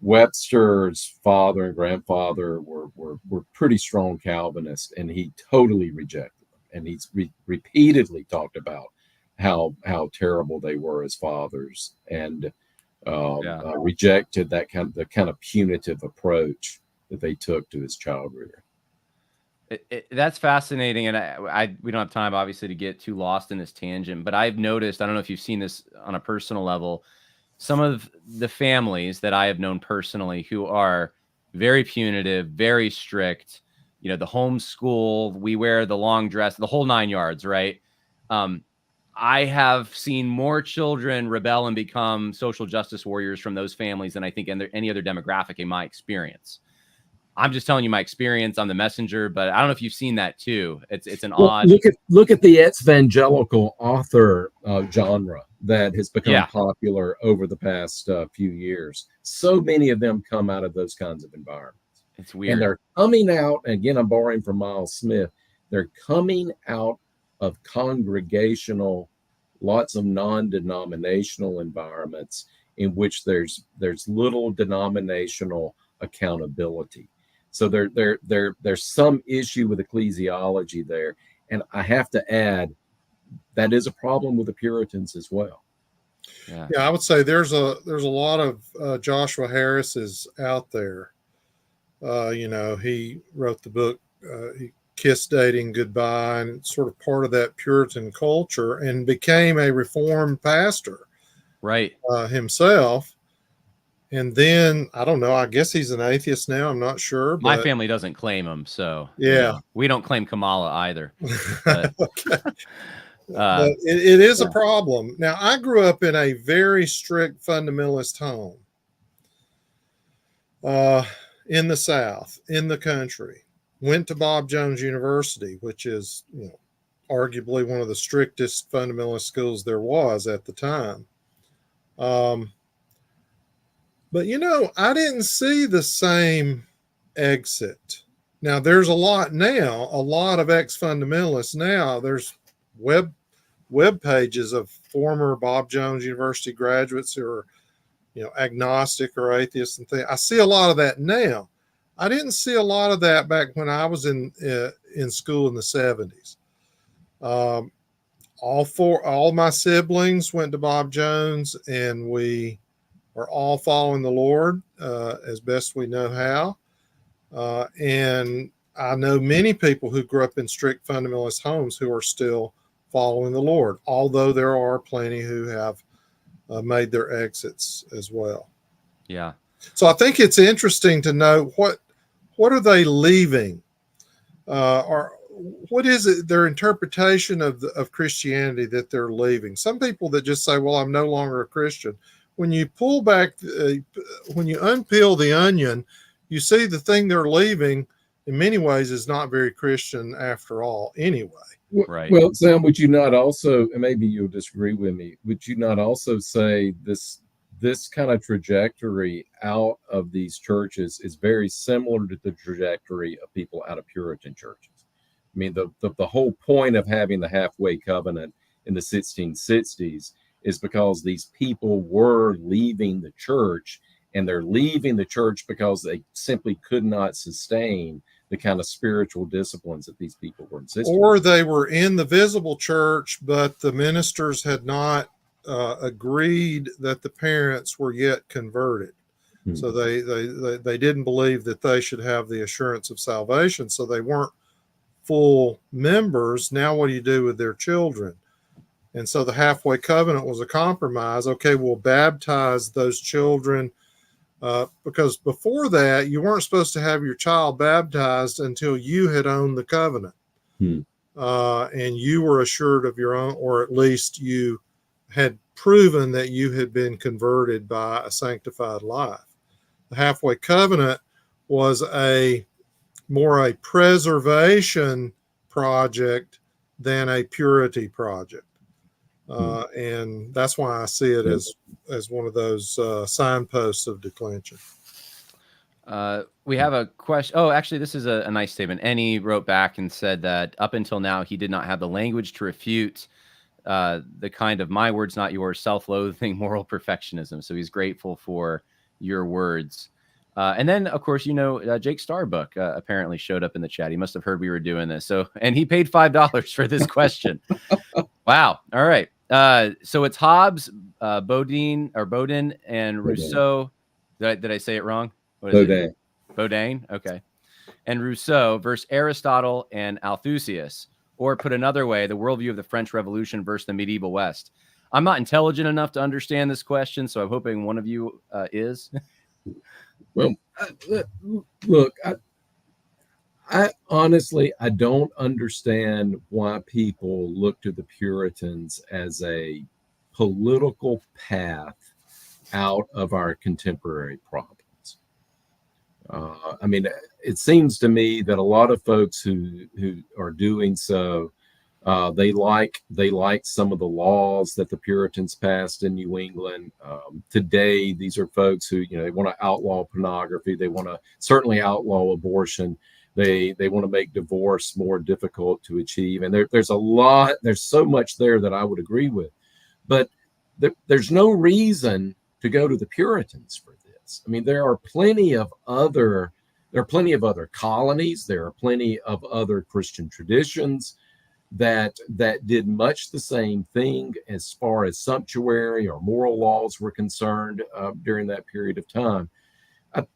Webster's father and grandfather were pretty strong Calvinists, and he totally rejected them. And he's repeatedly talked about how terrible they were as fathers, and rejected the kind of punitive approach that they took to his child rearing. That's fascinating, and we don't have time, obviously, to get too lost in this tangent, but I've noticed, I don't know if you've seen this on a personal level, some of the families that I have known personally who are very punitive, very strict, the homeschool, we wear the long dress, the whole 9 yards, right? I have seen more children rebel and become social justice warriors from those families than I think any other demographic in my experience. I'm just telling you my experience. I'm the messenger, but I don't know if you've seen that too. It's an odd. Look at the evangelical author genre that has become popular over the past few years. So many of them come out of those kinds of environments. It's weird. And they're coming out, again, I'm borrowing from Miles Smith, they're coming out of congregational, lots of non-denominational environments in which there's little denominational accountability. So there's some issue with ecclesiology there. And I have to add, that is a problem with the Puritans as well. Yeah, I would say there's a lot of Joshua Harris's out there. He wrote the book, he Kissed Dating Goodbye, and it's sort of part of that Puritan culture, and became a Reformed pastor himself. And then, I don't know, I guess he's an atheist now. I'm not sure. My family doesn't claim him, so we don't claim Kamala either. But, but it is a problem. Now, I grew up in a very strict fundamentalist home in the South, in the country. Went to Bob Jones University, which is arguably one of the strictest fundamentalist schools there was at the time. But, I didn't see the same exit. Now, there's a lot of ex-fundamentalists now. There's web pages of former Bob Jones University graduates who are, agnostic or atheist and things. I see a lot of that now. I didn't see a lot of that back when I was in school in the 70s. All my siblings went to Bob Jones, and we are all following the Lord as best we know how. And I know many people who grew up in strict fundamentalist homes who are still following the Lord, although there are plenty who have made their exits as well. Yeah. So I think it's interesting to know what are they leaving, or what is it, their interpretation of Christianity that they're leaving. Some people that just say, well, I'm no longer a Christian. When you pull back, when you unpeel the onion, you see the thing they're leaving in many ways is not very Christian after all anyway. Right. Well, Sam, would you not also, and maybe you'll disagree with me, would you not also say this kind of trajectory out of these churches is very similar to the trajectory of people out of Puritan churches? I mean, the whole point of having the halfway covenant in the 1660s is because these people were leaving the church, and they're leaving the church because they simply could not sustain the kind of spiritual disciplines that these people were insisting on. Or they were in the visible church, but the ministers had not agreed that the parents were yet converted. So they didn't believe that they should have the assurance of salvation. So they weren't full members. Now what do you do with their children? And so the halfway covenant was a compromise. Okay, we'll baptize those children because before that, you weren't supposed to have your child baptized until you had owned the covenant. And you were assured of your own, or at least you had proven that you had been converted by a sanctified life. The halfway covenant was more a preservation project than a purity project. And that's why I see it as one of those signposts of declension. We have a question. Oh, actually, this is a nice statement. Annie wrote back and said that up until now, he did not have the language to refute the kind of my words, not yours, self-loathing moral perfectionism. So he's grateful for your words. And then, of course, Jake Starbuck apparently showed up in the chat. He must have heard we were doing this. And he paid $5 for this question. Wow. All right. So it's Hobbes, Bodin, and Rousseau. Did I say it wrong? What is it? Bodin. Okay. And Rousseau versus Aristotle and Althusius. Or put another way, the worldview of the French Revolution versus the medieval West. I'm not intelligent enough to understand this question, so I'm hoping one of you is. Well, look, I honestly, I don't understand why people look to the Puritans as a political path out of our contemporary problems. I mean, it seems to me that a lot of folks who are doing so, they like some of the laws that the Puritans passed in New England. Today, these are folks who, you know, they want to outlaw pornography. They want to certainly outlaw abortion. They want to make divorce more difficult to achieve. And there's so much there that I would agree with. But there's no reason to go to the Puritans for this. I mean, there are plenty of other colonies. There are plenty of other Christian traditions that did much the same thing as far as sumptuary or moral laws were concerned during that period of time.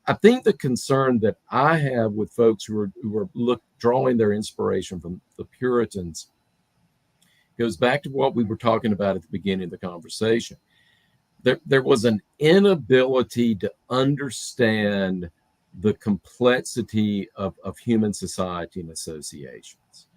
I think the concern that I have with folks who are drawing their inspiration from the Puritans goes back to what we were talking about at the beginning of the conversation. There was an inability to understand the complexity of human society and associations.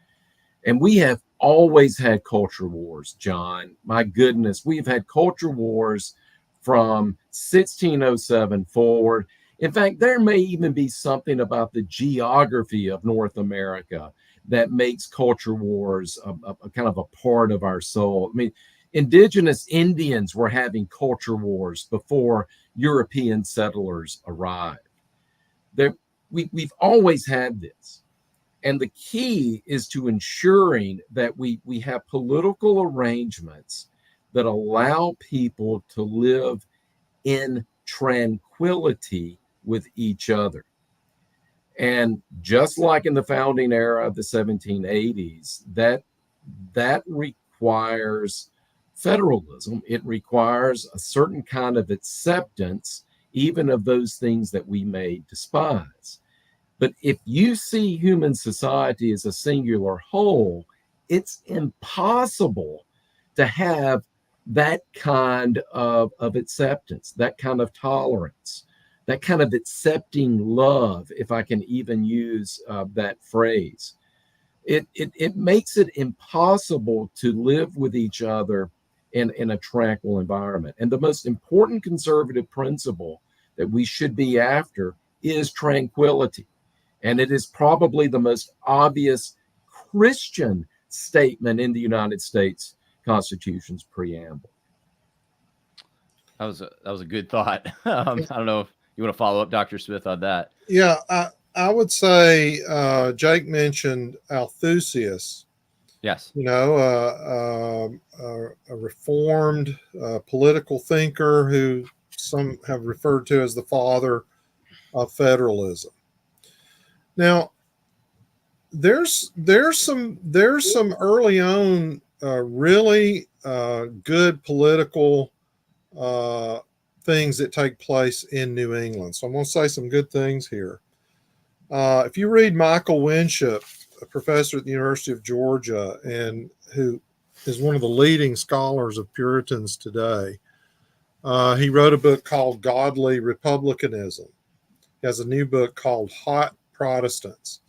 And we have always had culture wars, John. My goodness, we've had culture wars from 1607 forward. In fact, there may even be something about the geography of North America that makes culture wars a kind of a part of our soul. I mean, indigenous Indians were having culture wars before European settlers arrived. We've always had this. And the key is to ensuring that we have political arrangements that allow people to live in tranquility with each other. And just like in the founding era of the 1780s, that requires federalism. It requires a certain kind of acceptance, even of those things that we may despise. But if you see human society as a singular whole, it's impossible to have that kind of acceptance, that kind of tolerance, that kind of accepting love, if I can even use that phrase. It makes it impossible to live with each other in a tranquil environment. And the most important conservative principle that we should be after is tranquility. And it is probably the most obvious Christian statement in the United States Constitution's preamble. That was a good thought. I don't know if you want to follow up, Dr. Smith, on that. Yeah, I would say Jake mentioned Althusius. Yes. You know, a reformed political thinker who some have referred to as the father of federalism. Now, there's some early on really good political things that take place in New England. So I'm going to say some good things here. If you read Michael Winship, a professor at the University of Georgia, and who is one of the leading scholars of Puritans today, he wrote a book called Godly Republicanism. He has a new book called Hot Protestants.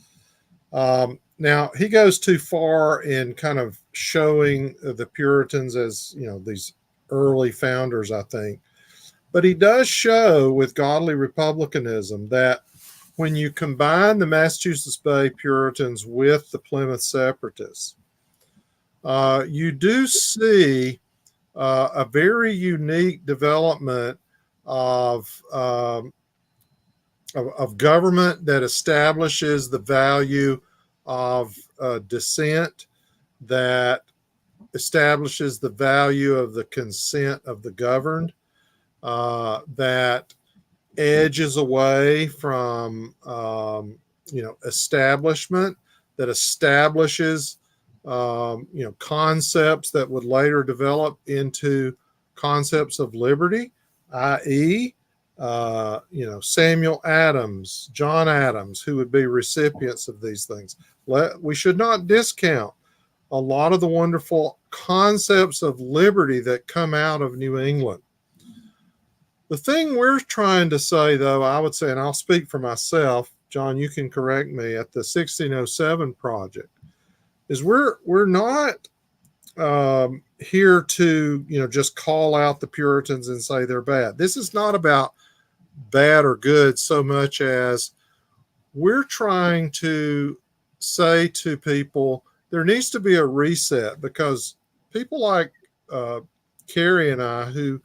Now, he goes too far in kind of showing the Puritans as, you know, these early founders, I think. But he does show with Godly Republicanism that when you combine the Massachusetts Bay Puritans with the Plymouth Separatists, you do see a very unique development of government that establishes the value of dissent, that establishes the value of the consent of the governed, that edges away from establishment, that establishes concepts that would later develop into concepts of liberty, i.e., Samuel Adams, John Adams, who would be recipients of these things. We should not discount a lot of the wonderful concepts of liberty that come out of New England. The thing we're trying to say, though, I would say, and I'll speak for myself, John, you can correct me, at the 1607 project, is we're not here to just call out the Puritans and say they're bad. This is not about bad or good so much as we're trying to say to people there needs to be a reset, because people like Carey and I, who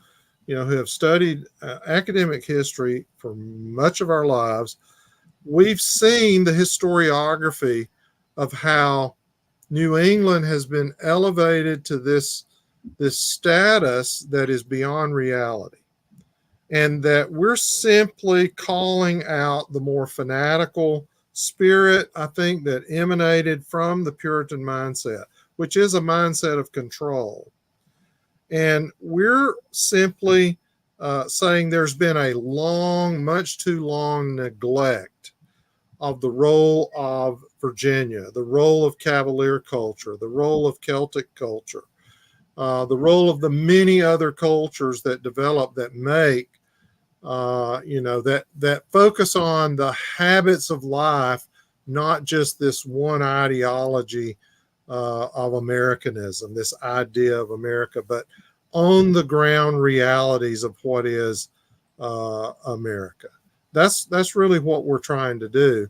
have studied academic history for much of our lives, we've seen the historiography of how New England has been elevated to this status that is beyond reality, and that we're simply calling out the more fanatical spirit, I think, that emanated from the Puritan mindset, which is a mindset of control. And we're simply saying there's been a much too long neglect of the role of Virginia, the role of Cavalier culture, the role of Celtic culture, the role of the many other cultures that develop, that make, that focus on the habits of life, not just this one ideology of Americanism, this idea of America, but on the ground realities of what is America. That's really what we're trying to do.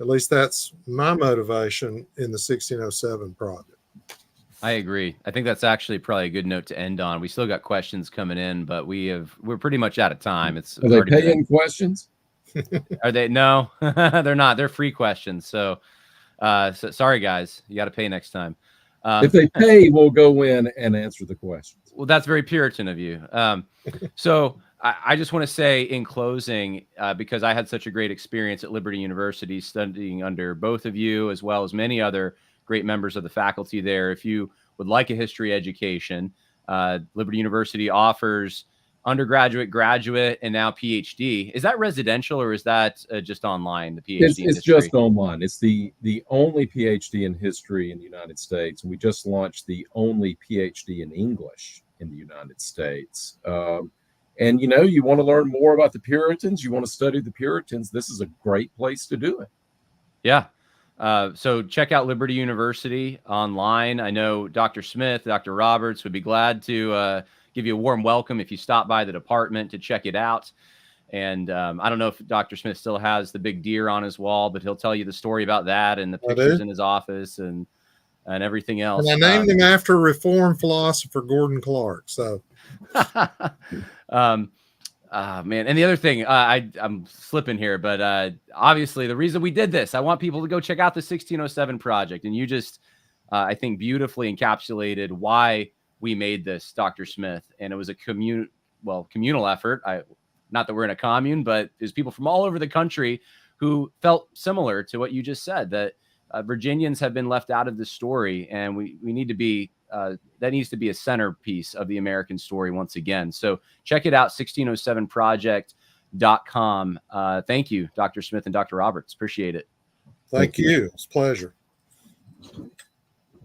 At least that's my motivation in the 1607 project. I agree. I think that's actually probably a good note to end on. We still got questions coming in, but we're pretty much out of time. Are they paying questions? Are they? No, they're not. They're free questions. So sorry, guys. You got to pay next time. If they pay, we'll go in and answer the questions. Well, that's very Puritan of you. So I just want to say in closing, because I had such a great experience at Liberty University studying under both of you, as well as many other great members of the faculty there. If you would like a history education, Liberty University offers undergraduate, graduate, and now PhD. Is that residential, or is that just online, the PhD? It's just online. It's the only PhD in history in the United States. And we just launched the only PhD in English in the United States. And, you want to learn more about the Puritans, you want to study the Puritans, this is a great place to do it. Yeah. So check out Liberty University online. I know Dr. Smith, Dr. Roberts would be glad to give you a warm welcome if you stop by the department to check it out. And I don't know if Dr. Smith still has the big deer on his wall, but he'll tell you the story about that and the pictures in his office and everything else. And I named him after Reformed philosopher Gordon Clark. So, man. And the other thing, I'm slipping here, but obviously the reason we did this, I want people to go check out the 1607 project. And you just, I think, beautifully encapsulated why we made this, Dr. Smith. And it was a communal effort. Not that we're in a commune, but there's people from all over the country who felt similar to what you just said, that Virginians have been left out of the story, and we need to be, that needs to be a centerpiece of the American story once again. So check it out, 1607project.com. Thank you, Dr. Smith and Dr. Roberts. Appreciate it. Thank you. It's a pleasure.